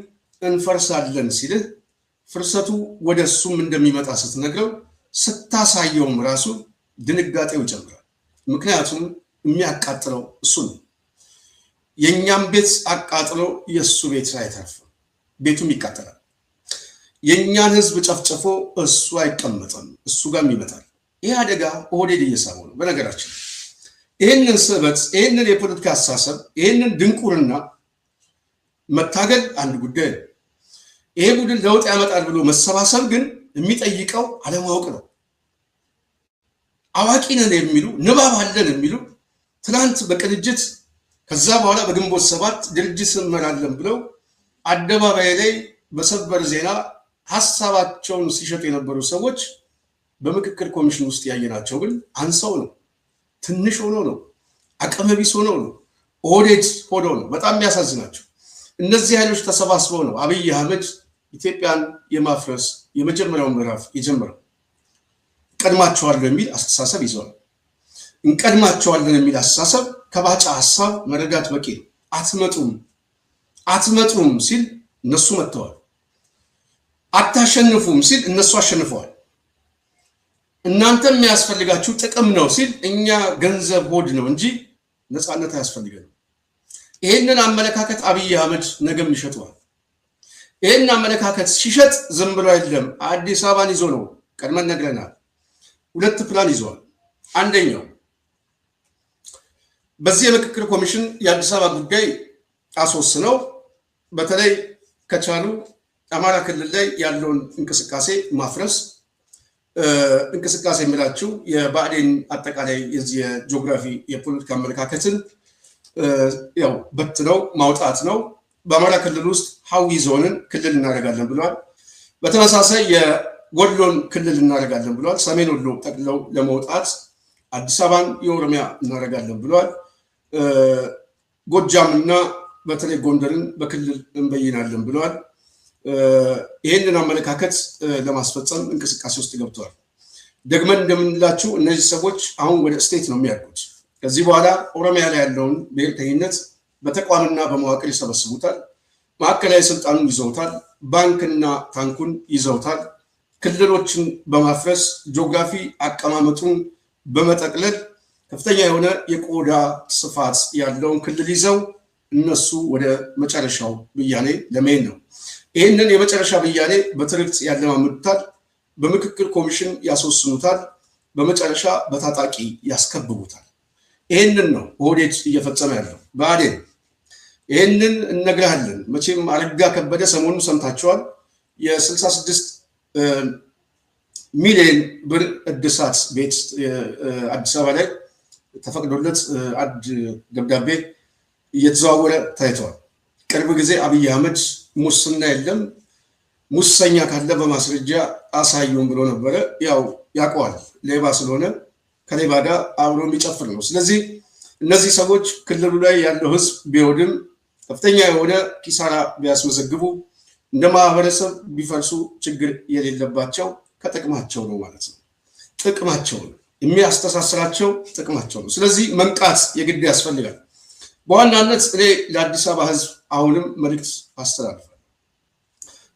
እንፈርሳለን ሲልህ ፍርሰቱ ወደ እሱም እንደሚመጣ ስትነግረው ስታሳየውም ራሱ ድንጋጤው ይጨምራል። ምክንያቱም የሚያቃጥለው እሱ ነው። የእኛም ቤት አቃጥሎ የእሱ ቤት አይተርፍም፣ ቤቱም ይቃጠላል። የእኛን ህዝብ ጨፍጨፎ እሱ አይቀመጥም፣ እሱ ጋርም ይመጣል። ይህ አደጋ ኦህዴድ እየሳበው ነው። በነገራችን ይህንን ስበት፣ ይህንን የፖለቲካ አስተሳሰብ፣ ይህንን ድንቁርና መታገል አንድ ጉዳይ ነው። ይሄ ቡድን ለውጥ ያመጣል ብሎ መሰባሰብ ግን የሚጠይቀው አለማወቅ ነው። አዋቂ ነን የሚሉ ንባብ አለን የሚሉ ትናንት በቅንጅት ከዛ በኋላ በግንቦት 7 ድርጅት እንመራለን ብለው አደባባይ ላይ በሰበር ዜና ሀሳባቸውን ሲሸጡ የነበሩ ሰዎች በምክክር ኮሚሽን ውስጥ ያየናቸው ግን አንሰው ነው፣ ትንሽ ሆኖ ነው፣ አቅመቢስ ሆኖ ነው፣ ኦህዴድ ሆኖ ነው። በጣም የሚያሳዝናቸው እነዚህ ኃይሎች ተሰባስበው ነው አብይ አህመድ ኢትዮጵያን የማፍረስ የመጀመሪያውን ምዕራፍ የጀመረው። እንቀድማቸዋለን የሚል አስተሳሰብ ይዘዋል። እንቀድማቸዋለን የሚል አስተሳሰብ ከባጫ ሀሳብ መረዳት በቂ ነው። አትመጡም ሲል እነሱ መጥተዋል። አታሸንፉም ሲል እነሱ አሸንፈዋል። እናንተ የሚያስፈልጋችሁ ጥቅም ነው ሲል እኛ ገንዘብ ሆድ ነው እንጂ ነፃነት አያስፈልገንም። ይህንን አመለካከት አብይ አህመድ ነገም ይሸጠዋል። ይህን አመለካከት ሲሸጥ ዝም ብሎ አይደለም፣ አዲስ አበባን ይዞ ነው። ቀድመን ነግረናል። 2 ፕላን ይዘዋል። አንደኛው በዚህ የምክክር ኮሚሽን የአዲስ አበባ ጉዳይ አስወስነው በተለይ ከቻሉ አማራ ክልል ላይ ያለውን እንቅስቃሴ ማፍረስ፣ እንቅስቃሴ የሚላችሁ የብአዴን አጠቃላይ የዚህ የጂኦግራፊ የፖለቲካ አመለካከትን ያው በትነው ማውጣት ነው። በአማራ ክልል ውስጥ ሀዊ ዞንን ክልል እናደርጋለን ብለዋል። በተመሳሳይ የወሎን ክልል እናደርጋለን ብለዋል። ሰሜን ወሎ ጠቅልለው ለመውጣት አዲስ አበባን የኦሮሚያ እናደርጋለን ብለዋል። ጎጃምና በተለይ ጎንደርን በክልል እንበይናለን ብለዋል። ይህንን አመለካከት ለማስፈጸም እንቅስቃሴ ውስጥ ገብተዋል። ደግመን እንደምንላችሁ እነዚህ ሰዎች አሁን ወደ ስቴት ነው የሚያድጉት። ከዚህ በኋላ ኦሮሚያ ላይ ያለውን ብሔርተኝነት በተቋምና በመዋቅር ይሰበስቡታል። ማዕከላዊ ስልጣኑን ይዘውታል። ባንክና ታንኩን ይዘውታል። ክልሎችን በማፍረስ ጂኦግራፊ አቀማመጡን በመጠቅለል ከፍተኛ የሆነ የቆዳ ስፋት ያለውን ክልል ይዘው እነሱ ወደ መጨረሻው ብያኔ ለመሄድ ነው። ይህንን የመጨረሻ ብያኔ በትርክት ያለማምዱታል። በምክክር ኮሚሽን ያስወስኑታል። በመጨረሻ በታጣቂ ያስከብቡታል። ይህንን ነው ኦህዴድ እየፈጸመ ያለው። ብአዴን ይህንን እነግርሃለን። መቼም አረጋ ከበደ ሰሞኑን ሰምታችኋል። የ66 ሚሊዮን ብር እድሳት ቤት አዲስ አበባ ላይ ተፈቅዶለት አንድ ደብዳቤ እየተዘዋወረ ታይተዋል። ቅርብ ጊዜ አብይ አህመድ ሙስና የለም ሙሰኛ ካለ በማስረጃ አሳዩን ብሎ ነበረ። ያው ያውቀዋል፣ ሌባ ስለሆነ ከሌባ ጋር አብሮ የሚጨፍር ነው። ስለዚህ እነዚህ ሰዎች ክልሉ ላይ ያለው ህዝብ ቢወድም ከፍተኛ የሆነ ኪሳራ ቢያስመዘግቡ እንደ ማህበረሰብ ቢፈርሱ ችግር የሌለባቸው ከጥቅማቸው ነው ማለት ነው። ጥቅማቸው ነው የሚያስተሳስራቸው፣ ጥቅማቸው ነው። ስለዚህ መንቃት የግድ ያስፈልጋል። በዋናነት እኔ ለአዲስ አበባ ህዝብ አሁንም መልእክት አስተላልፋለሁ።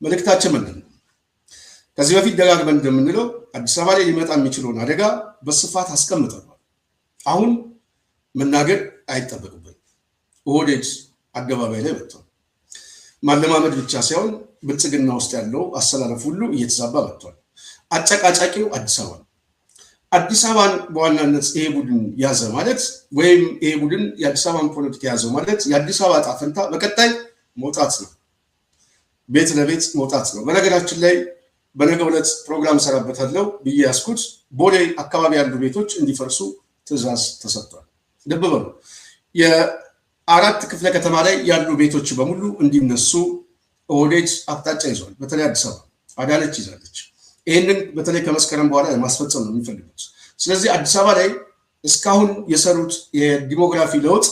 መልእክታችን ምንድን ነው? ከዚህ በፊት ደጋግመን እንደምንለው አዲስ አበባ ላይ ሊመጣ የሚችለውን አደጋ በስፋት አስቀምጠናል። አሁን መናገር አይጠበቅብን። ኦህዴድ አደባባይ ላይ መጥቷል። ማለማመድ ብቻ ሳይሆን ብልጽግና ውስጥ ያለው አሰላለፍ ሁሉ እየተዛባ መጥቷል። አጨቃጫቂው አዲስ አበባ ነው። አዲስ አበባን በዋናነት ይሄ ቡድን ያዘ ማለት ወይም ይሄ ቡድን የአዲስ አበባን ፖለቲካ ያዘ ማለት የአዲስ አበባ ዕጣ ፈንታ በቀጣይ መውጣት ነው፣ ቤት ለቤት መውጣት ነው። በነገራችን ላይ በነገው ዕለት ፕሮግራም ሰራበታለሁ ብዬ ያስኩት ቦሌ አካባቢ ያሉ ቤቶች እንዲፈርሱ ትዕዛዝ ተሰጥቷል። ልብ በሉ፣ የአራት ክፍለ ከተማ ላይ ያሉ ቤቶች በሙሉ እንዲነሱ ኦህዴድ አቅጣጫ ይዟል። በተለይ አዲስ አበባ አዳነች ይዛለች። ይህንን በተለይ ከመስከረም በኋላ ማስፈጸም ነው የሚፈልጉት። ስለዚህ አዲስ አበባ ላይ እስካሁን የሰሩት የዲሞግራፊ ለውጥ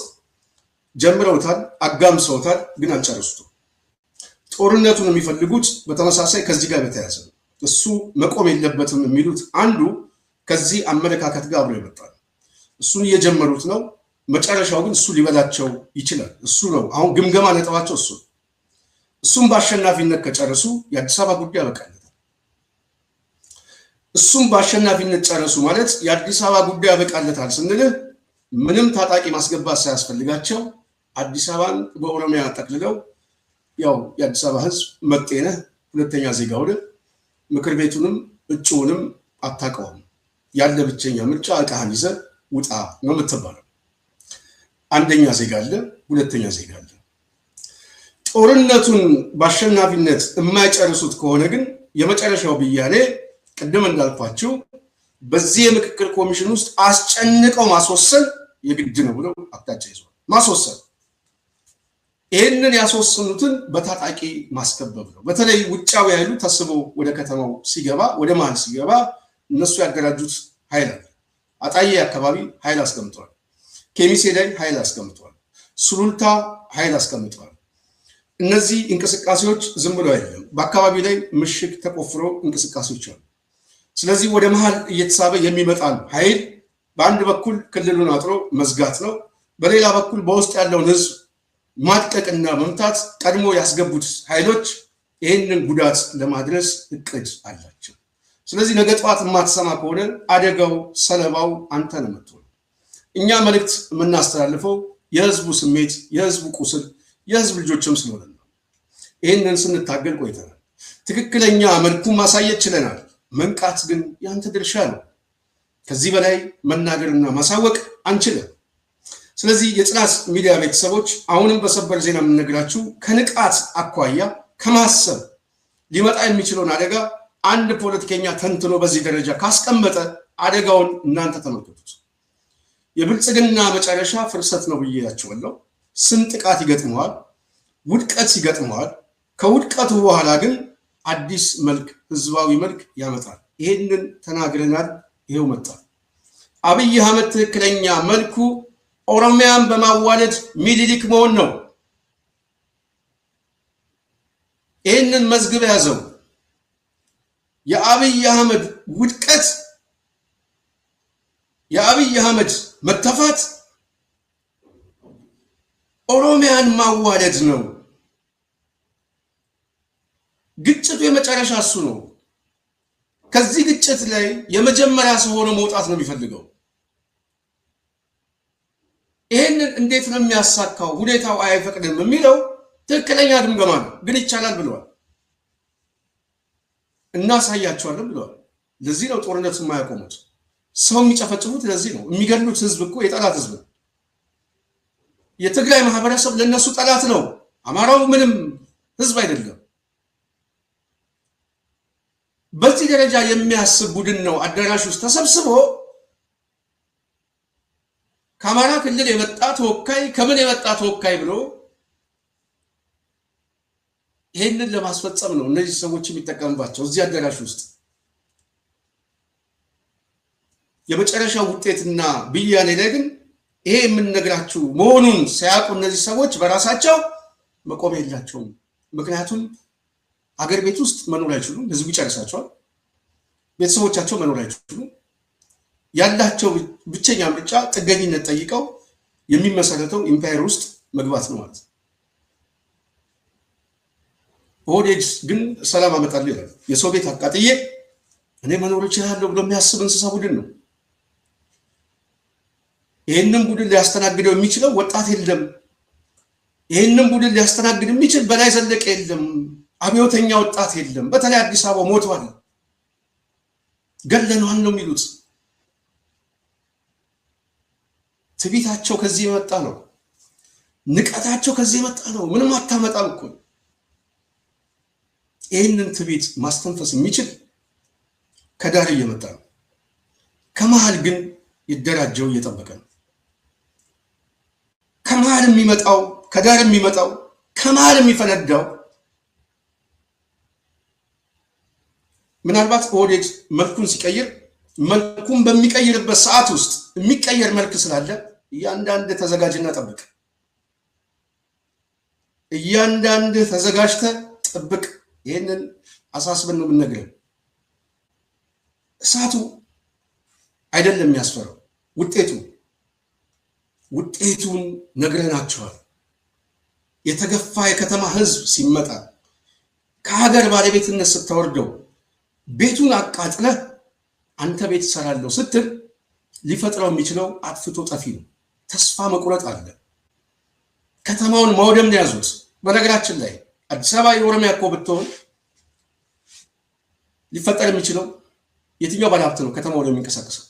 ጀምረውታል፣ አጋምሰውታል፣ ግን አልጨረሱትም። ጦርነቱን የሚፈልጉት በተመሳሳይ ከዚህ ጋር በተያያዘ ነው። እሱ መቆም የለበትም የሚሉት አንዱ ከዚህ አመለካከት ጋር አብሮ ይመጣል። እሱን እየጀመሩት ነው። መጨረሻው ግን እሱ ሊበላቸው ይችላል። እሱ ነው አሁን ግምገማ ነጥባቸው እሱ። እሱም በአሸናፊነት ከጨረሱ የአዲስ አበባ ጉዳይ ያበቃለታል። እሱም በአሸናፊነት ጨረሱ ማለት የአዲስ አበባ ጉዳይ ያበቃለታል ስንልህ ምንም ታጣቂ ማስገባት ሳያስፈልጋቸው አዲስ አበባን በኦሮሚያ ጠቅልለው ያው የአዲስ አበባ ህዝብ መጤነህ ሁለተኛ ዜጋ ሆነ፣ ምክር ቤቱንም እጩውንም አታውቀውም፣ ያለ ብቸኛ ምርጫ ዕቃህን ይዘህ ውጣ ነው የምትባለው። አንደኛ ዜጋ አለ፣ ሁለተኛ ዜጋ አለ። ጦርነቱን በአሸናፊነት የማይጨርሱት ከሆነ ግን የመጨረሻው ብያኔ ቅድም እንዳልኳችሁ በዚህ የምክክር ኮሚሽን ውስጥ አስጨንቀው ማስወሰን የግድ ነው ብለው አቅጣጫ ይዟል። ማስወሰን ይህንን ያስወሰኑትን በታጣቂ ማስከበብ ነው። በተለይ ውጫዊ ኃይሉ ተስቦ ወደ ከተማው ሲገባ፣ ወደ መሀል ሲገባ እነሱ ያደራጁት ኃይል አለ። አጣዬ አካባቢ ኃይል አስቀምጠዋል። ኬሚሴ ላይ ኃይል አስቀምጠዋል። ሱሉልታ ኃይል አስቀምጠዋል። እነዚህ እንቅስቃሴዎች ዝም ብሎ አይደለም። በአካባቢ ላይ ምሽግ ተቆፍሮ እንቅስቃሴዎች አሉ። ስለዚህ ወደ መሀል እየተሳበ የሚመጣን ኃይል በአንድ በኩል ክልሉን አጥሮ መዝጋት ነው፣ በሌላ በኩል በውስጥ ያለውን ህዝብ ማጥቀቅና መምታት ቀድሞ ያስገቡት ኃይሎች ይህንን ጉዳት ለማድረስ እቅድ አላቸው። ስለዚህ ነገ ጠዋት የማትሰማ ከሆነ አደጋው ሰለባው አንተ ነው የምትሆነው። እኛ መልእክት የምናስተላልፈው የህዝቡ ስሜት፣ የህዝቡ ቁስል፣ የህዝብ ልጆችም ስለሆነ ነው። ይህንን ስንታገል ቆይተናል። ትክክለኛ መልኩን ማሳየት ችለናል። መንቃት ግን ያንተ ድርሻ ነው። ከዚህ በላይ መናገርና ማሳወቅ አንችልም። ስለዚህ የጽናት ሚዲያ ቤተሰቦች አሁንም በሰበር ዜና የምንነግራችሁ ከንቃት አኳያ ከማሰብ ሊመጣ የሚችለውን አደጋ አንድ ፖለቲከኛ ተንትኖ በዚህ ደረጃ ካስቀመጠ አደጋውን እናንተ ተመልከቱት። የብልጽግና መጨረሻ ፍርሰት ነው ብያቸዋለሁ። ስንጥቃት ይገጥመዋል፣ ውድቀት ይገጥመዋል። ከውድቀቱ በኋላ ግን አዲስ መልክ፣ ህዝባዊ መልክ ያመጣል። ይሄንን ተናግረናል። ይሄው መጣ። አብይ አህመድ ትክክለኛ መልኩ ኦሮሚያን በማዋለድ ሚኒሊክ መሆን ነው። ይህንን መዝግብ ያዘው። የአብይ አህመድ ውድቀት፣ የአብይ አህመድ መተፋት ኦሮሚያን ማዋለድ ነው። ግጭቱ የመጨረሻ እሱ ነው። ከዚህ ግጭት ላይ የመጀመሪያ ሰው ሆኖ መውጣት ነው የሚፈልገው። ይህንን እንዴት ነው የሚያሳካው? ሁኔታው አይፈቅድም የሚለው ትክክለኛ ግምገማ ነው። ግን ይቻላል ብለዋል። እናሳያቸዋለን ብለዋል። ለዚህ ነው ጦርነት የማያቆሙት። ሰው የሚጨፈጭፉት ለዚህ ነው። የሚገድሉት ህዝብ እኮ የጠላት ህዝብ ነው። የትግራይ ማህበረሰብ ለነሱ ጠላት ነው። አማራው ምንም ህዝብ አይደለም። በዚህ ደረጃ የሚያስብ ቡድን ነው አዳራሽ ውስጥ ተሰብስቦ ከአማራ ክልል የመጣ ተወካይ ከምን የመጣ ተወካይ ብሎ ይህንን ለማስፈጸም ነው እነዚህ ሰዎች የሚጠቀምባቸው እዚህ አዳራሽ ውስጥ። የመጨረሻ ውጤትና ብያኔ ላይ ግን ይሄ የምንነግራችሁ መሆኑን ሳያውቁ እነዚህ ሰዎች በራሳቸው መቆም የላቸውም። ምክንያቱም አገር ቤት ውስጥ መኖር አይችሉም። ህዝቡ ይጨርሳቸዋል። ቤተሰቦቻቸው መኖር አይችሉም። ያላቸው ብቸኛ ምርጫ ጥገኝነት ጠይቀው የሚመሰረተው ኢምፓየር ውስጥ መግባት ነው ማለት ነው። ኦህዴድ ግን ሰላም አመጣለሁ ይላል። የሰው ቤት አቃጥዬ እኔ መኖር እችላለሁ ብሎ የሚያስብ እንስሳ ቡድን ነው። ይህንን ቡድን ሊያስተናግደው የሚችለው ወጣት የለም። ይህንን ቡድን ሊያስተናግድ የሚችል በላይ ዘለቀ የለም። አብዮተኛ ወጣት የለም። በተለይ አዲስ አበባ ሞቷል፣ ገለነዋል ነው የሚሉት። ትዕቢታቸው ከዚህ የመጣ ነው። ንቀታቸው ከዚህ የመጣ ነው። ምንም አታመጣም እኮ። ይህንን ትዕቢት ማስተንፈስ የሚችል ከዳር እየመጣ ነው። ከመሃል ግን ይደራጀው እየጠበቀ ነው። ከመሃል የሚመጣው ከዳር የሚመጣው ከመሃል የሚፈነዳው ምናልባት ኦህዴድ መልኩን ሲቀይር መልኩን በሚቀይርበት ሰዓት ውስጥ የሚቀየር መልክ ስላለ እያንዳንድ ተዘጋጅና ጠብቅ። እያንዳንድ ተዘጋጅተ ጠብቅ። ይህንን አሳስበን ነው የምንነግረን። እሳቱ አይደለም የሚያስፈራው፣ ውጤቱን ነግረናቸዋል። የተገፋ የከተማ ህዝብ ሲመጣ ከሀገር ባለቤትነት ስታወርደው ቤቱን አቃጥለህ አንተ ቤት እሰራለሁ ስትል ሊፈጥረው የሚችለው አጥፍቶ ጠፊ ነው። ተስፋ መቁረጥ አለ። ከተማውን ማውደም ነው ያዙት። በነገራችን ላይ አዲስ አበባ የኦሮሚያ እኮ ብትሆን ሊፈጠር የሚችለው የትኛው ባለሀብት ነው ከተማው ላይ የሚንቀሳቀሰው?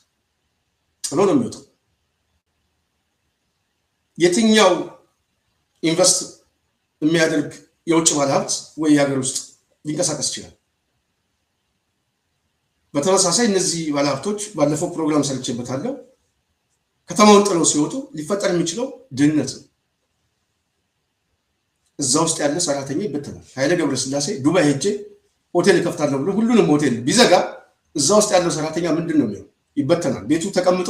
ጥሎ ነው የሚወጣው። የትኛው ኢንቨስት የሚያደርግ የውጭ ባለሀብት ወይ የሀገር ውስጥ ሊንቀሳቀስ ይችላል? በተመሳሳይ እነዚህ ባለሀብቶች ባለፈው ፕሮግራም ሰርቼበታለሁ። ከተማውን ጥለው ሲወጡ ሊፈጠር የሚችለው ድህነት ነው። እዛ ውስጥ ያለ ሰራተኛ ይበተናል። ኃይለ ገብረስላሴ ዱባይ ሄጄ ሆቴል እከፍታለሁ ብሎ ሁሉንም ሆቴል ቢዘጋ እዛ ውስጥ ያለው ሰራተኛ ምንድን ነው የሚሆነው? ይበተናል። ቤቱ ተቀምጦ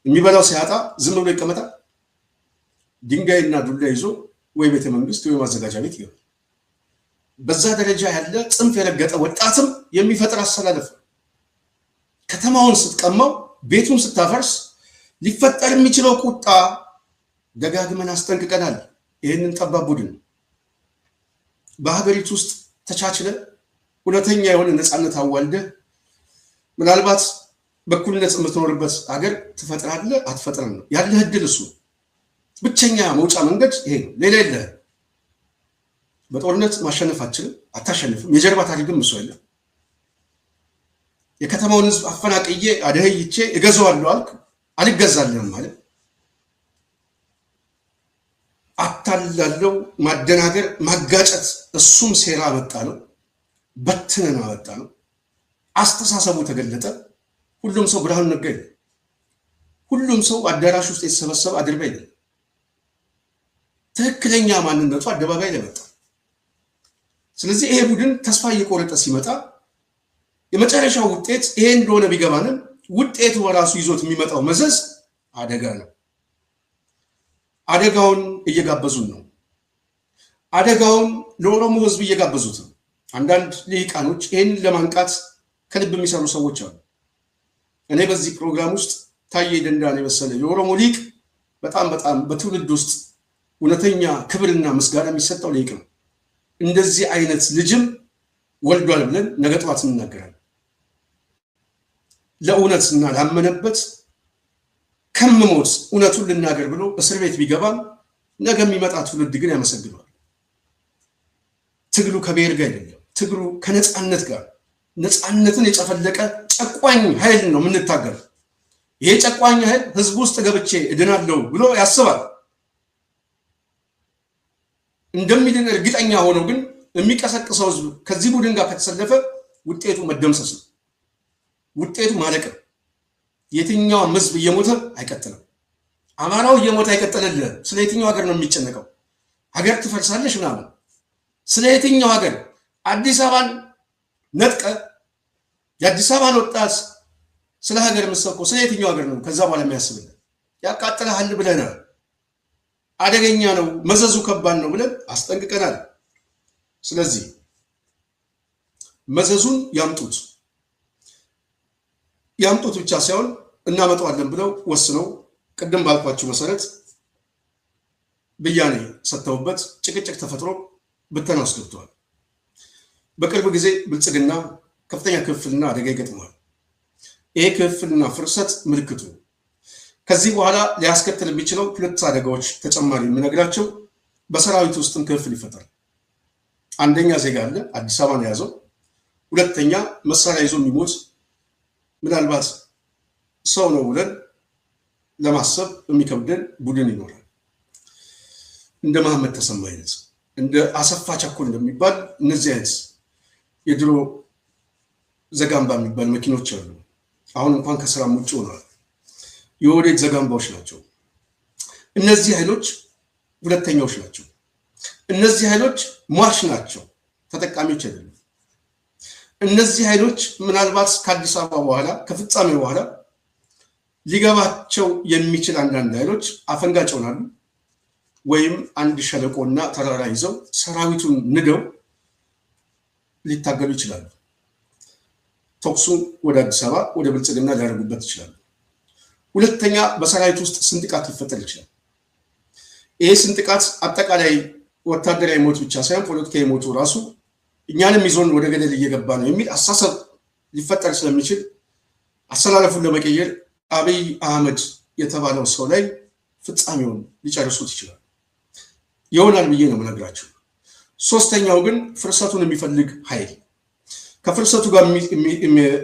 የሚበላው ሲያጣ ዝም ብሎ ይቀመጣል። ድንጋይና ዱላ ይዞ ወይ ቤተ መንግስት ወይ ማዘጋጃ ቤት ይገባል። በዛ ደረጃ ያለ ጽንፍ የረገጠ ወጣትም የሚፈጥር አሰላለፍ ነው። ከተማውን ስትቀማው፣ ቤቱን ስታፈርስ ሊፈጠር የሚችለው ቁጣ ደጋግመን አስጠንቅቀናል። ይህንን ጠባብ ቡድን በሀገሪቱ ውስጥ ተቻችለ እውነተኛ የሆነ ነፃነት አዋልደ ምናልባት በኩልነት የምትኖርበት ሀገር ትፈጥራለህ አትፈጥርም ነው ያለህ እድል። እሱ ብቸኛ መውጫ መንገድ ይሄ ነው፣ ሌላ የለህም። በጦርነት ማሸነፍ አትችልም፣ አታሸንፍም። የጀርባ ታሪክም እሱ የለም። የከተማውን ህዝብ አፈናቅዬ አደህይቼ እገዛዋለሁ አልክ፣ አልገዛልህም ማለት አታላለው፣ ማደናገር፣ ማጋጨት፣ እሱም ሴራ መጣ ነው። በትነን አወጣ ነው። አስተሳሰቡ ተገለጠ። ሁሉም ሰው ብርሃኑ ነጋ አይደለም። ሁሉም ሰው አዳራሽ ውስጥ የተሰበሰበ አድርባይ አይደለም። ትክክለኛ ማንነቱ አደባባይ ላይ መጣ። ስለዚህ ይሄ ቡድን ተስፋ እየቆረጠ ሲመጣ የመጨረሻው ውጤት ይሄ እንደሆነ ቢገባንም ውጤቱ በራሱ ይዞት የሚመጣው መዘዝ አደጋ ነው። አደጋውን እየጋበዙን ነው። አደጋውን ለኦሮሞ ህዝብ እየጋበዙት ነው። አንዳንድ ልሂቃኖች ይህንን ለማንቃት ከልብ የሚሰሩ ሰዎች አሉ። እኔ በዚህ ፕሮግራም ውስጥ ታዬ ደንዳን የመሰለ የኦሮሞ ሊቅ በጣም በትውልድ ውስጥ እውነተኛ ክብርና ምስጋና የሚሰጠው ሊቅ ነው። እንደዚህ አይነት ልጅም ወልዷል ብለን ነገ ጠዋት እንናገራለን። ለእውነትና ላመነበት ከምሞት እውነቱን ልናገር ብሎ እስር ቤት ቢገባም ነገ የሚመጣ ትውልድ ግን ያመሰግነዋል። ትግሉ ከብሔር ጋር አይደለም። ትግሉ ከነፃነት ጋር፣ ነፃነትን የጨፈለቀ ጨቋኝ ኃይል ነው የምንታገል። ይሄ ጨቋኝ ኃይል ህዝብ ውስጥ ገብቼ እድናለሁ ብሎ ያስባል። እንደሚድን እርግጠኛ ሆኖ ግን የሚቀሰቅሰው ህዝብ ከዚህ ቡድን ጋር ከተሰለፈ ውጤቱ መደምሰስ ነው። ውጤቱ ማለቅ ነው። የትኛውም ህዝብ እየሞተ አይቀጥልም። አማራው እየሞተ አይቀጥልልህ። ስለ የትኛው ሀገር ነው የሚጨነቀው? ሀገር ትፈርሳለሽ ምናምን። ስለ የትኛው ሀገር? አዲስ አበባን ነጥቀ የአዲስ አበባን ወጣት ስለ ሀገር የምትሰብከው ስለ የትኛው ሀገር ነው? ከዛ በኋላ የሚያስብልህ ያቃጥልሃል ብለናል። አደገኛ ነው፣ መዘዙ ከባድ ነው ብለን አስጠንቅቀናል። ስለዚህ መዘዙን ያምጡት ብቻ ሳይሆን እናመጣዋለን ብለው ወስነው ቅድም ባልኳችሁ መሰረት ብያኔ ሰጥተውበት ጭቅጭቅ ተፈጥሮ ብተና ውስጥ ገብተዋል። በቅርብ ጊዜ ብልጽግና ከፍተኛ ክፍፍልና አደጋ ይገጥመዋል። ይሄ ክፍፍልና ፍርሰት ምልክቱ ከዚህ በኋላ ሊያስከትል የሚችለው ሁለት አደጋዎች ተጨማሪ የምነግራቸው። በሰራዊት ውስጥም ክፍፍል ይፈጠራል። አንደኛ ዜጋ አለ አዲስ አበባ ነው የያዘው። ሁለተኛ መሳሪያ ይዞ የሚሞት ምናልባት ሰው ነው ብለን ለማሰብ የሚከብደን ቡድን ይኖራል። እንደ መሐመድ ተሰማ አይነት፣ እንደ አሰፋ ቸኮል እንደሚባል እነዚህ አይነት የድሮ ዘጋምባ የሚባል መኪኖች አሉ። አሁን እንኳን ከስራም ውጭ ሆነዋል። የወዴት ዘጋምባዎች ናቸው። እነዚህ ኃይሎች ሁለተኛዎች ናቸው። እነዚህ ኃይሎች ሟች ናቸው፣ ተጠቃሚዎች አይደሉም። እነዚህ ኃይሎች ምናልባት ከአዲስ አበባ በኋላ ከፍጻሜ በኋላ ሊገባቸው የሚችል አንዳንድ ኃይሎች አፈንጋጭ ይሆናሉ፣ ወይም አንድ ሸለቆና ተራራ ይዘው ሰራዊቱን ንደው ሊታገሉ ይችላሉ። ተኩሱን ወደ አዲስ አበባ ወደ ብልጽግና ሊያደርጉበት ይችላሉ። ሁለተኛ በሰራዊት ውስጥ ስንጥቃት ሊፈጠር ይችላል። ይሄ ስንጥቃት አጠቃላይ ወታደራዊ ሞት ብቻ ሳይሆን ፖለቲካዊ ሞቱ ራሱ እኛንም ይዞን ወደ ገደል እየገባ ነው የሚል አሳሰብ ሊፈጠር ስለሚችል አሰላለፉን ለመቀየር አብይ አህመድ የተባለው ሰው ላይ ፍጻሜውን ሊጨርሱት ይችላል። ይሆናል ብዬ ነው የምነግራቸው። ሶስተኛው ግን ፍርሰቱን የሚፈልግ ኃይል ከፍርሰቱ ጋር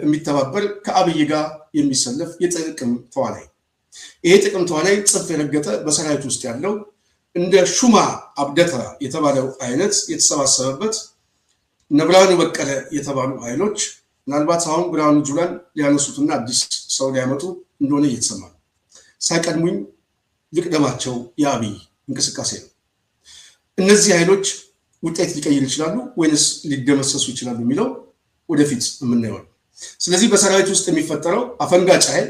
የሚተባበር ከአብይ ጋር የሚሰለፍ የጥቅም ተዋናይ። ይሄ ጥቅም ተዋናይ ጽፍ የረገጠ በሰራዊት ውስጥ ያለው እንደ ሹማ አብደታ የተባለው አይነት የተሰባሰበበት እነ ብርሃኑ በቀለ የተባሉ ኃይሎች ምናልባት አሁን ብርሃኑ ጁላን ሊያነሱትና አዲስ ሰው ሊያመጡ እንደሆነ እየተሰማ ነው። ሳይቀድሙኝ ልቅደማቸው የአብይ እንቅስቃሴ ነው። እነዚህ ኃይሎች ውጤት ሊቀይር ይችላሉ ወይንስ ሊደመሰሱ ይችላሉ የሚለው ወደፊት የምናየው። ስለዚህ በሰራዊት ውስጥ የሚፈጠረው አፈንጋጭ ኃይል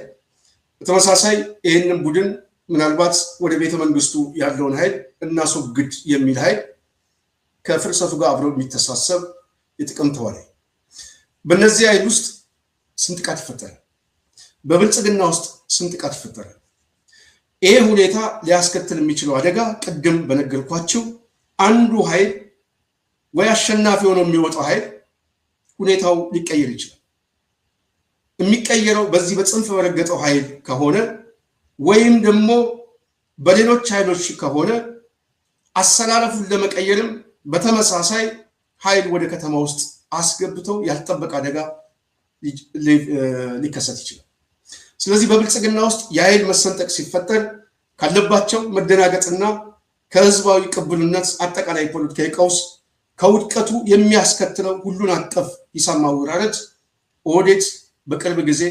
በተመሳሳይ ይህንን ቡድን ምናልባት ወደ ቤተ መንግስቱ ያለውን ኃይል እናስወግድ የሚል ኃይል ከፍርሰቱ ጋር አብሮ የሚተሳሰብ የጥቅም ተዋናይ። በእነዚህ ኃይል ውስጥ ስንጥቃት ይፈጠራል። በብልጽግና ውስጥ ስንጥቃት ይፈጠራል። ይሄ ሁኔታ ሊያስከትል የሚችለው አደጋ ቅድም በነገርኳቸው አንዱ ኃይል ወይ አሸናፊ ሆኖ የሚወጣው ኃይል ሁኔታው ሊቀየር ይችላል። የሚቀየረው በዚህ በጽንፍ በረገጠው ኃይል ከሆነ ወይም ደግሞ በሌሎች ኃይሎች ከሆነ አሰላለፉን ለመቀየርም በተመሳሳይ ኃይል ወደ ከተማ ውስጥ አስገብተው ያልተጠበቀ አደጋ ሊከሰት ይችላል። ስለዚህ በብልጽግና ውስጥ የኃይል መሰንጠቅ ሲፈጠር ካለባቸው መደናገጥና ከህዝባዊ ቅቡልነት አጠቃላይ ፖለቲካዊ ቀውስ ከውድቀቱ የሚያስከትለው ሁሉን አቀፍ ሂሳብ ማወራረድ ኦህዴድ በቅርብ ጊዜ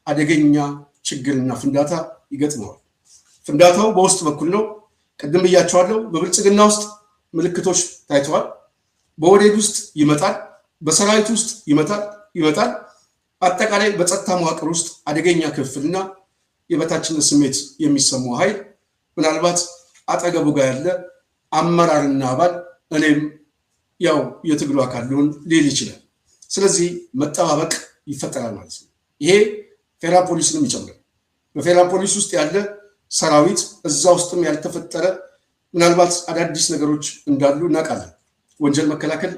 አደገኛ ችግርና ፍንዳታ ይገጥመዋል። ፍንዳታው በውስጥ በኩል ነው። ቅድም ብያቸዋለሁ። በብልጽግና ውስጥ ምልክቶች ታይተዋል። በኦህዴድ ውስጥ ይመጣል፣ በሰራዊት ውስጥ ይመጣል። አጠቃላይ በጸጥታ መዋቅር ውስጥ አደገኛ ክፍልና የበታችነት ስሜት የሚሰማው ኃይል ምናልባት አጠገቡ ጋር ያለ አመራርና አባል እኔም ያው የትግሉ አካል ሊል ይችላል። ስለዚህ መጠባበቅ ይፈጠራል ማለት ነው። ይሄ ፌዴራል ፖሊስንም ይጨምራል። በፌዴራል ፖሊስ ውስጥ ያለ ሰራዊት እዛ ውስጥም ያልተፈጠረ ምናልባት አዳዲስ ነገሮች እንዳሉ እናውቃለን። ወንጀል መከላከል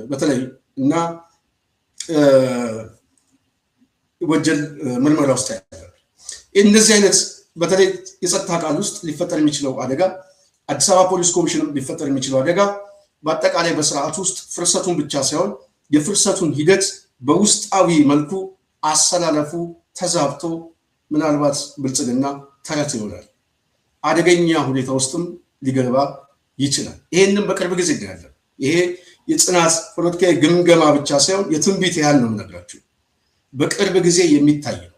በተለይ እና ወንጀል ምርመራ ውስጥ ያለ እነዚህ አይነት በተለይ የጸጥታ አካል ውስጥ ሊፈጠር የሚችለው አደጋ፣ አዲስ አበባ ፖሊስ ኮሚሽንም ሊፈጠር የሚችለው አደጋ በአጠቃላይ በስርዓት ውስጥ ፍርሰቱን ብቻ ሳይሆን የፍርሰቱን ሂደት በውስጣዊ መልኩ አሰላለፉ ተዛብቶ ምናልባት ብልጽግና ተረት ይሆናል። አደገኛ ሁኔታ ውስጥም ሊገባ ይችላል። ይሄንን በቅርብ ጊዜ እናያለን። ይሄ የጽናት ፖለቲካዊ ግምገማ ብቻ ሳይሆን የትንቢት ያህል ነው የምነግራችሁ። በቅርብ ጊዜ የሚታይ ነው።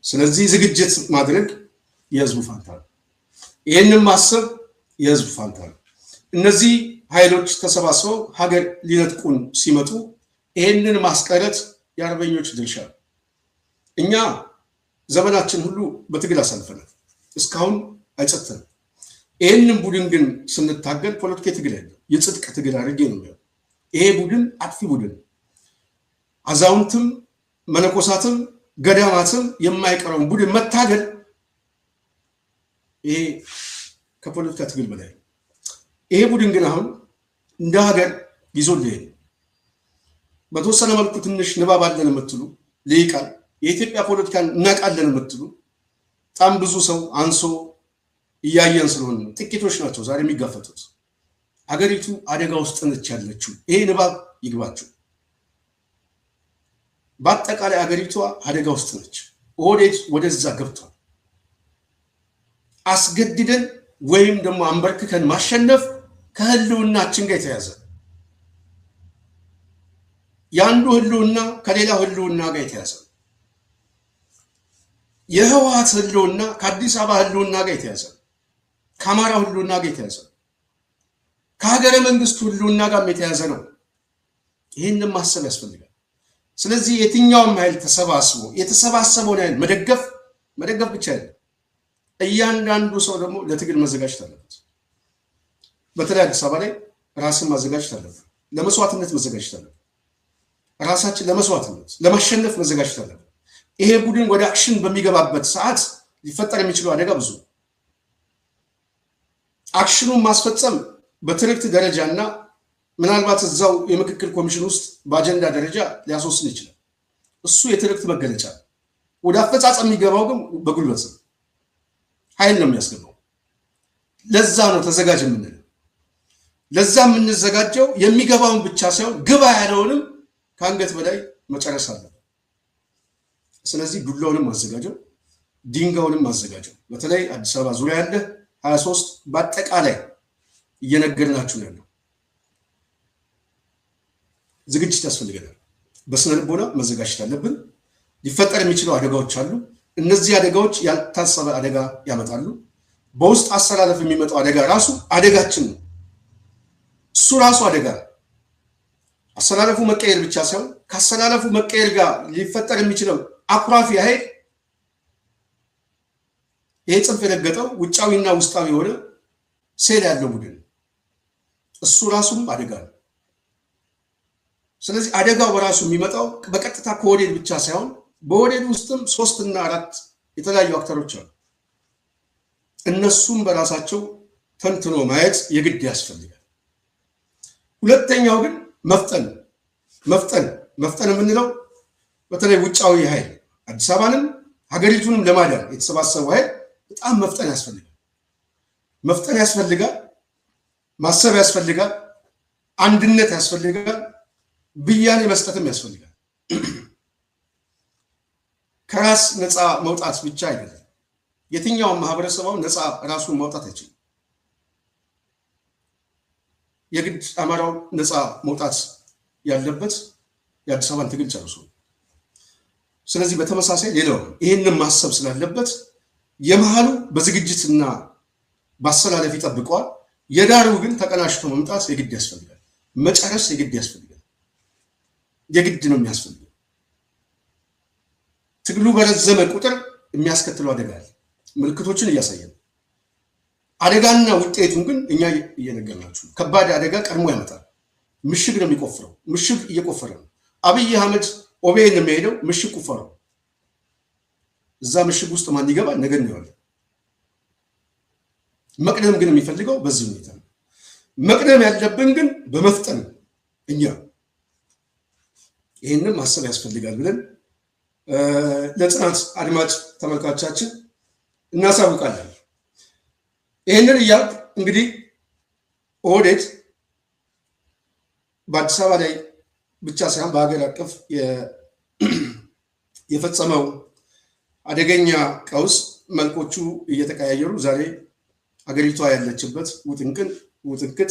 ስለዚህ ዝግጅት ማድረግ የህዝቡ ፋንታ ነው። ይህንን ማሰብ የህዝቡ ፋንታ ነው። እነዚህ ኃይሎች ተሰባስበው ሀገር ሊነጥቁን ሲመጡ ይህንን ማስቀረት የአርበኞች ድርሻ ነው። እኛ ዘመናችን ሁሉ በትግል አሳልፈናል። እስካሁን አይጸጥንም። ይህንን ቡድን ግን ስንታገል ፖለቲካዊ ትግል ያለው የጽድቅ ትግል አድርጌ ነው የሚሆነው። ይሄ ቡድን አጥፊ ቡድን፣ አዛውንትም መነኮሳትም ገዳማትም የማይቀረውን ቡድን መታገል ይሄ ከፖለቲካ ትግል በላይ ነው። ይሄ ቡድን ግን አሁን እንደ ሀገር ይዞልኝ በተወሰነ መልኩ ትንሽ ንባብ አለን የምትሉ ልሂቃን፣ የኢትዮጵያ ፖለቲካን እናውቃለን የምትሉ በጣም ብዙ ሰው አንሶ እያየን ስለሆነ ጥቂቶች ናቸው ዛሬ የሚጋፈጡት። ሀገሪቱ አደጋ ውስጥ ነች ያለችው። ይሄ ንባብ ይግባችሁ። በአጠቃላይ ሀገሪቷ አደጋ ውስጥ ነች። ኦህዴድ ወደዛ ገብቷል። አስገድደን ወይም ደግሞ አንበርክከን ማሸነፍ ከህልውናችን ጋር የተያዘ የአንዱ ህልውና ከሌላው ህልውና ጋር የተያዘ የህወሓት ህልውና ከአዲስ አበባ ህልውና ጋር የተያዘ ከአማራው ህልውና ጋር የተያዘ ከሀገረ መንግስቱ ህልውና ጋር የተያዘ ነው። ይህንን ማሰብ ያስፈልጋል። ስለዚህ የትኛውም ኃይል ተሰባስቦ የተሰባሰበውን ኃይል መደገፍ ብቻ አይደለም። እያንዳንዱ ሰው ደግሞ ለትግል መዘጋጀት አለበት። በተለይ አዲስ አበባ ላይ ራስን ማዘጋጀት አለበት። ለመስዋዕትነት መዘጋጀት አለበት። ራሳችን ለመስዋዕትነት ለማሸነፍ መዘጋጀት አለበት። ይሄ ቡድን ወደ አክሽን በሚገባበት ሰዓት ሊፈጠር የሚችለው አደጋ ብዙ። አክሽኑን ማስፈጸም በትርክት ደረጃና ምናልባት እዛው የምክክር ኮሚሽን ውስጥ በአጀንዳ ደረጃ ሊያስወስን ይችላል። እሱ የትርክት መገለጫ። ወደ አፈጻጸም የሚገባው ግን በጉልበት ነው፣ ኃይል ነው የሚያስገባው። ለዛ ነው ተዘጋጅ የምንለው። ለዛ የምንዘጋጀው የሚገባውን ብቻ ሳይሆን ግባ ያለውንም ከአንገት በላይ መጨረስ አለ። ስለዚህ ዱላውንም ማዘጋጀው፣ ድንጋዩንም ማዘጋጀው። በተለይ አዲስ አበባ ዙሪያ ያለ 23 በአጠቃላይ እየነገርናችሁ ያለው ዝግጅት ያስፈልገናል። በስነ ልቦና መዘጋጀት አለብን። ሊፈጠር የሚችለው አደጋዎች አሉ። እነዚህ አደጋዎች ያልታሰበ አደጋ ያመጣሉ። በውስጥ አሰላለፍ የሚመጣው አደጋ ራሱ አደጋችን ነው። እሱ ራሱ አደጋ ነው። አሰላለፉ መቀየር ብቻ ሳይሆን ከአሰላለፉ መቀየር ጋር ሊፈጠር የሚችለው አኩራፊ ኃይል ይሄ ጽንፍ የረገጠው ውጫዊና ውስጣዊ የሆነ ሴል ያለው ቡድን እሱ ራሱም አደጋ ነው። ስለዚህ አደጋው በራሱ የሚመጣው በቀጥታ ከኦህዴድ ብቻ ሳይሆን በኦህዴድ ውስጥም 3 እና 4 የተለያዩ አክተሮች አሉ። እነሱም በራሳቸው ተንትኖ ማየት የግድ ያስፈልጋል። ሁለተኛው ግን መፍጠን የምንለው በተለይ ውጫዊ ኃይል አዲስ አበባንም ሀገሪቱንም ለማዳን የተሰባሰቡ ኃይል በጣም መፍጠን ያስፈልጋል። ማሰብ ያስፈልጋል። አንድነት ያስፈልጋል። ብያኔ መስጠትም ያስፈልጋል። ከራስ ነፃ መውጣት ብቻ አይደለም። የትኛውም ማህበረሰባው ነፃ ራሱን ማውጣት አይችልም። የግድ አማራው ነፃ መውጣት ያለበት የአዲስ አበባን ትግል ጨርሶ። ስለዚህ በተመሳሳይ ሌላው ይህንን ማሰብ ስላለበት የመሃሉ በዝግጅትና በአሰላለፍ ይጠብቀዋል። የዳሩ ግን ተቀናሽቶ መምጣት የግድ ያስፈልጋል። መጨረስ የግድ ያስፈልጋል። የግድ ነው የሚያስፈልገው። ትግሉ በረዘመ ቁጥር የሚያስከትለው አደጋ አለ። ምልክቶችን እያሳየን አደጋና ውጤቱን ግን እኛ እየነገርናችሁ። ከባድ አደጋ ቀድሞ ያመጣል። ምሽግ ነው የሚቆፍረው። ምሽግ እየቆፈረ ነው። አብይ አህመድ ኦቤን የሚሄደው ምሽግ ቁፈረው። እዛ ምሽግ ውስጥ ማን ይገባል? ነገ ነው። መቅደም ግን የሚፈልገው በዚህ ሁኔታ ነው። መቅደም ያለብን ግን በመፍጠን እኛ ይህንን ማሰብ ያስፈልጋል ብለን ለጽናት አድማጭ ተመልካቾቻችን እናሳውቃለን። ይህንን እያልኩ እንግዲህ ኦህዴድ በአዲስ አበባ ላይ ብቻ ሳይሆን በሀገር አቀፍ የፈጸመው አደገኛ ቀውስ መልኮቹ እየተቀያየሩ ዛሬ ሀገሪቷ ያለችበት ውጥንቅጥ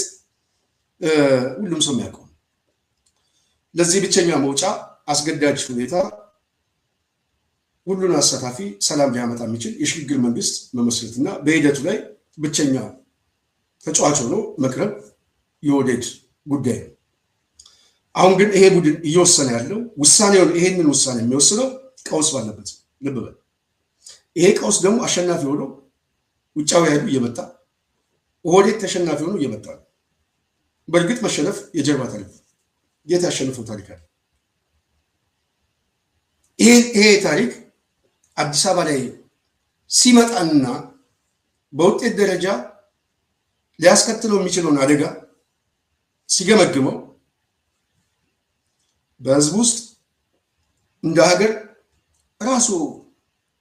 ሁሉም ሰው የሚያውቀው። ለዚህ ብቸኛ መውጫ አስገዳጅ ሁኔታ ሁሉን አሳታፊ ሰላም ሊያመጣ የሚችል የሽግግር መንግስት መመስረትና በሂደቱ ላይ ብቸኛ ተጫዋች ሆኖ መቅረብ የኦህዴድ ጉዳይ ነው። አሁን ግን ይሄ ቡድን እየወሰነ ያለው ይሄንን ውሳኔ የሚወስነው ቀውስ ባለበት ልብ በል። ይሄ ቀውስ ደግሞ አሸናፊ ሆኖ ውጫዊ ኃይሉ እየመጣ ኦህዴድ ተሸናፊ ሆኖ እየመጣ ነው። በእርግጥ መሸነፍ የጀርባ ታሪክ የት ያሸንፈው ታሪክ አለ። ይሄ ታሪክ አዲስ አበባ ላይ ሲመጣና በውጤት ደረጃ ሊያስከትለው የሚችለውን አደጋ ሲገመግመው በህዝብ ውስጥ እንደ ሀገር ራሱ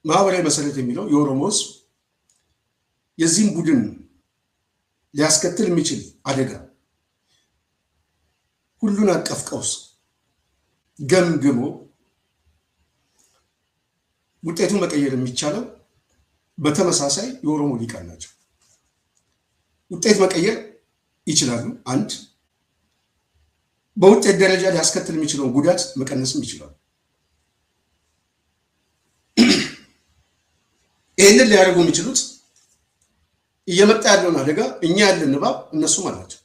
ማህበራዊ መሰረት የሚለው የኦሮሞ ህዝብ የዚህም ቡድን ሊያስከትል የሚችል አደጋ ሁሉን አቀፍ ቀውስ ገምግሞ ውጤቱን መቀየር የሚቻለው በተመሳሳይ የኦሮሞ ሊቃን ናቸው። ውጤት መቀየር ይችላሉ። አንድ በውጤት ደረጃ ሊያስከትል የሚችለውን ጉዳት መቀነስም ይችላሉ። ይህንን ሊያደርጉ የሚችሉት እየመጣ ያለውን አደጋ እኛ ያለን ንባብ እነሱም አላቸው።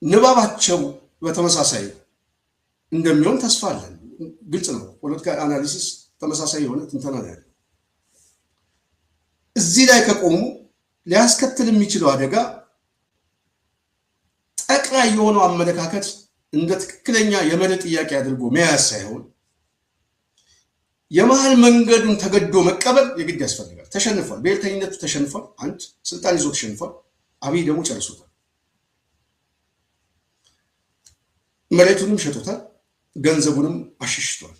ንባባቸው በተመሳሳይ እንደሚሆን ተስፋ አለን። ግልጽ ነው። ፖለቲካ አናሊሲስ ተመሳሳይ የሆነ ትንተና ነው ያለው። እዚህ ላይ ከቆሙ ሊያስከትል የሚችለው አደጋ ጠቅላይ የሆነው አመለካከት እንደ ትክክለኛ የመርህ ጥያቄ አድርጎ መያዝ ሳይሆን የመሃል መንገዱን ተገዶ መቀበል የግድ ያስፈልጋል። ተሸንፏል። ብሔርተኝነቱ ተሸንፏል። አንድ ስልጣን ይዞ ተሸንፏል። አብይ ደግሞ ጨርሶታል። መሬቱንም ሸጦታል። ገንዘቡንም አሽሽቷል።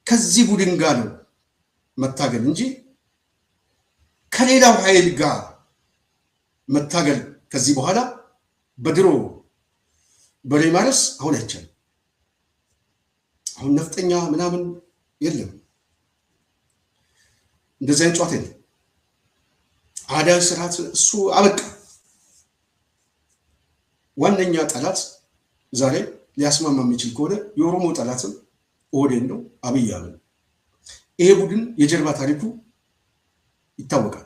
ከዚህ ቡድን ጋር ነው መታገል እንጂ ከሌላው ኃይል ጋር መታገል ከዚህ በኋላ በድሮ በሬ ማረስ አሁን አይቻልም። አሁን ነፍጠኛ ምናምን የለም። እንደዚህ አይነት ጨዋታ የለም። አዳይ ስርዓት እሱ አበቃ። ዋነኛ ጠላት ዛሬ ሊያስማማ የሚችል ከሆነ የኦሮሞ ጠላትም ኦህዴድ ነው፣ አብይ አህመድ። ይሄ ቡድን የጀርባ ታሪኩ ይታወቃል።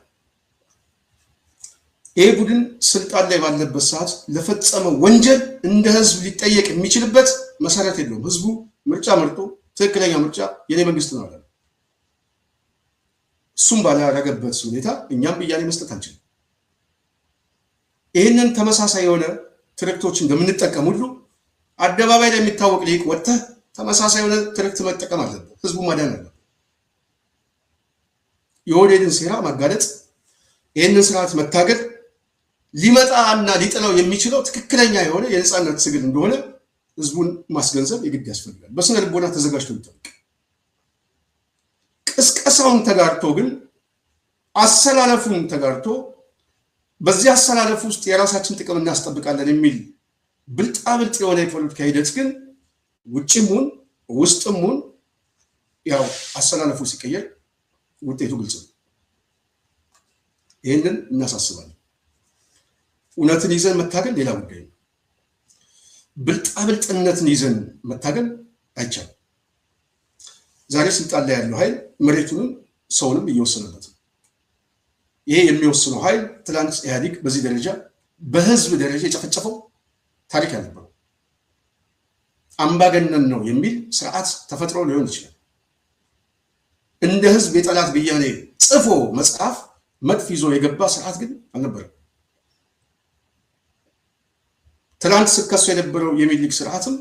ይሄ ቡድን ስልጣን ላይ ባለበት ሰዓት ለፈጸመው ወንጀል እንደ ህዝብ ሊጠየቅ የሚችልበት መሰረት የለውም። ህዝቡ ምርጫ መርጦ ትክክለኛ ምርጫ የኔ መንግስት ነው አለ። እሱም ባላረገበት ሁኔታ እኛም ብያኔ መስጠት አንችልም። ይህንን ተመሳሳይ የሆነ ትርክቶች እንደምንጠቀም ሁሉ አደባባይ ላይ የሚታወቅ ሊቅ ወጥተህ ተመሳሳይ የሆነ ትርክት መጠቀም አለበት። ህዝቡ ማዳን አለበት። የኦህዴድን ሴራ ማጋለጥ፣ ይህንን ስርዓት መታገል ሊመጣና ሊጥለው የሚችለው ትክክለኛ የሆነ የነፃነት ትግል እንደሆነ ህዝቡን ማስገንዘብ የግድ ያስፈልጋል። በስነ ልቦና ተዘጋጅቶ ይጠብቅ። ቅስቀሳውን ተጋርቶ ግን አሰላለፉን ተጋርቶ በዚህ አሰላለፍ ውስጥ የራሳችን ጥቅም እናስጠብቃለን የሚል ብልጣብልጥ የሆነ የፖለቲካ ሂደት ግን ውጭም ሁን ውስጥም ሁን ያው አሰላለፉ ሲቀየር ውጤቱ ግልጽ ነው። ይህንን እናሳስባለን። እውነትን ይዘን መታገል ሌላ ጉዳይ ነው። ብልጣብልጥነትን ይዘን መታገል አይቻልም። ዛሬ ስልጣን ላይ ያለው ኃይል መሬቱንም ሰውንም እየወሰነበት ነው። ይሄ የሚወስነው ኃይል ትላንት ኢህአዴግ በዚህ ደረጃ በህዝብ ደረጃ የጨፈጨፈው ታሪክ ያልነበረው አምባገነን ነው የሚል ስርዓት ተፈጥሮ ሊሆን ይችላል። እንደ ህዝብ የጠላት ብያኔ ጽፎ መጽሐፍ መድፍ ይዞ የገባ ስርዓት ግን አልነበረም። ትላንት ስከሱ የነበረው የሚኒሊክ ስርዓትም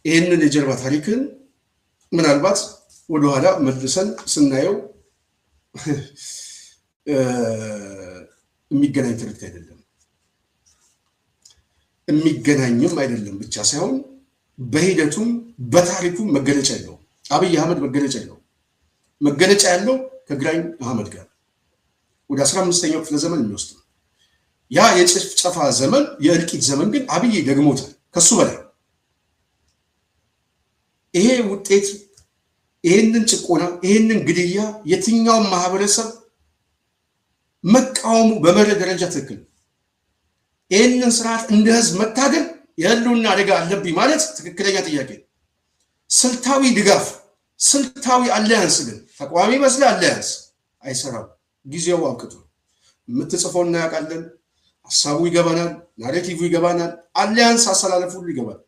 ይህንን የጀርባ ታሪክን ምናልባት ወደኋላ መልሰን ስናየው የሚገናኝ ትርክት አይደለም። የሚገናኝም አይደለም ብቻ ሳይሆን በሂደቱም በታሪኩም መገለጫ የለው። አብይ አህመድ መገለጫ የለው። መገለጫ ያለው ከግራኝ አህመድ ጋር ወደ 15ኛው ክፍለ ዘመን የሚወስድ ነው። ያ የጭፍጨፋ ዘመን የእልቂት ዘመን ግን አብይ ደግሞታል ከሱ በላይ። ይሄ ውጤት ይሄንን ጭቆና ይሄንን ግድያ የትኛውም ማህበረሰብ መቃወሙ በመርህ ደረጃ ትክክል። ይሄንን ስርዓት እንደ ህዝብ መታገል የህልውና አደጋ አለብኝ ማለት ትክክለኛ ጥያቄ። ስልታዊ ድጋፍ ስልታዊ አሊያንስ ግን ተቋሚ መስለ አሊያንስ አይሰራም። ጊዜው አብቅቶ የምትጽፈው እናያውቃለን። ሀሳቡ ይገባናል፣ ናሬቲቭ ይገባናል፣ አሊያንስ አሰላለፉ ሁሉ ይገባል።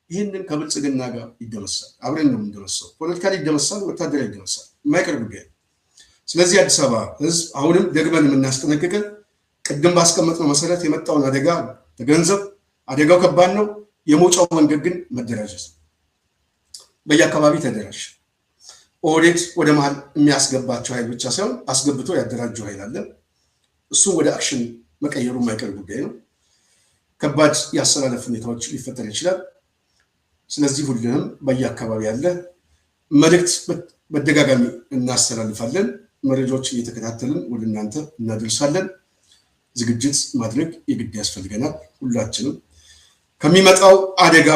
ይህንን ከብልጽግና ጋር ይደመሳል። አብረን ነው የምንደመሰው። ፖለቲካሊ ይደመሳል፣ ወታደራዊ ይደመሳል። የማይቀር ጉዳይ። ስለዚህ አዲስ አበባ ህዝብ አሁንም ደግመን የምናስጠነቅቀን ቅድም ባስቀመጥነው መሰረት የመጣውን አደጋ ተገንዘብ። አደጋው ከባድ ነው። የመውጫው መንገድ ግን መደራጀት። በየአካባቢ ተደራጅ። ኦህዴድ ወደ መሀል የሚያስገባቸው ኃይል ብቻ ሳይሆን አስገብቶ ያደራጀው ኃይል አለ። እሱም ወደ አክሽን መቀየሩ የማይቀር ጉዳይ ነው። ከባድ የአሰላለፍ ሁኔታዎች ሊፈጠር ይችላል። ስለዚህ ሁሉንም በየአካባቢ ያለ መልእክት በደጋጋሚ እናስተላልፋለን። መረጃዎች እየተከታተልን ወደ እናንተ እናደርሳለን። ዝግጅት ማድረግ የግድ ያስፈልገናል። ሁላችንም ከሚመጣው አደጋ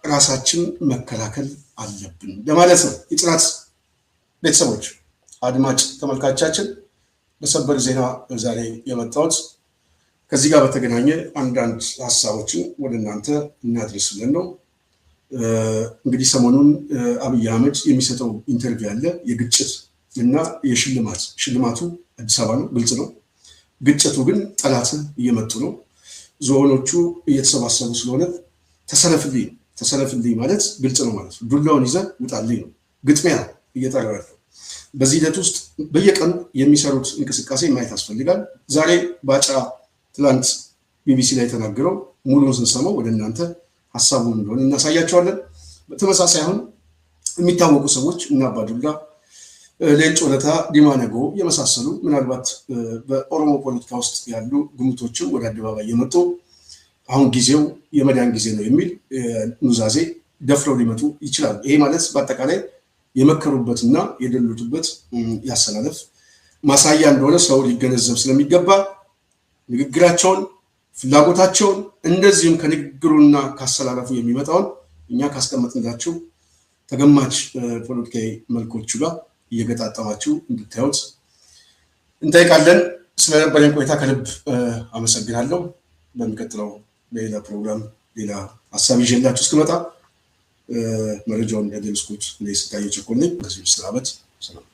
ራሳችን መከላከል አለብን ለማለት ነው። የጽናት ቤተሰቦች፣ አድማጭ ተመልካቻችን በሰበር ዜና ዛሬ የመጣሁት ከዚህ ጋር በተገናኘ አንዳንድ ሀሳቦችን ወደ እናንተ እናድርስልን ነው። እንግዲህ ሰሞኑን አብይ አህመድ የሚሰጠው ኢንተርቪው አለ። የግጭት እና የሽልማት ሽልማቱ አዲስ አበባ ነው፣ ግልጽ ነው። ግጭቱ ግን ጠላት እየመጡ ነው። ዞኖቹ እየተሰባሰቡ ስለሆነ ተሰለፍልኝ ማለት ግልጽ ነው ማለት ነው። ዱላውን ይዘህ ውጣልኝ ነው። ግጥሚያ እየጠራ ያለው በዚህ ሂደት ውስጥ በየቀኑ የሚሰሩት እንቅስቃሴ ማየት ያስፈልጋል። ዛሬ ባጫ ትላንት ቢቢሲ ላይ የተናገረው ሙሉውን ስንሰማው ወደ እናንተ ሀሳቡን እንደሆነ እናሳያቸዋለን። በተመሳሳይ አሁን የሚታወቁ ሰዎች እና አባዱላ ሌንጮ ለታ፣ ዲማ ነጎ የመሳሰሉ ምናልባት በኦሮሞ ፖለቲካ ውስጥ ያሉ ግምቶችም ወደ አደባባይ የመጡ አሁን ጊዜው የመዳን ጊዜ ነው የሚል ኑዛዜ ደፍረው ሊመጡ ይችላሉ። ይሄ ማለት በአጠቃላይ የመከሩበትና የደሉትበት ያሰላለፍ ማሳያ እንደሆነ ሰው ሊገነዘብ ስለሚገባ ንግግራቸውን፣ ፍላጎታቸውን እንደዚህም ከንግግሩና ካሰላለፉ የሚመጣውን እኛ ካስቀመጥንላችሁ ተገማች ፖለቲካዊ መልኮቹ ጋር እየገጣጠማችሁ እንድታዩት እንጠይቃለን። ስለነበረን ቆይታ ከልብ አመሰግናለሁ። በሚቀጥለው በሌላ ፕሮግራም ሌላ ሀሳብ ይዤላችሁ እስክመጣ መረጃውን ያደረስኩት እኔ ስታየው ቸኮል ነኝ። በዚህ ሰላም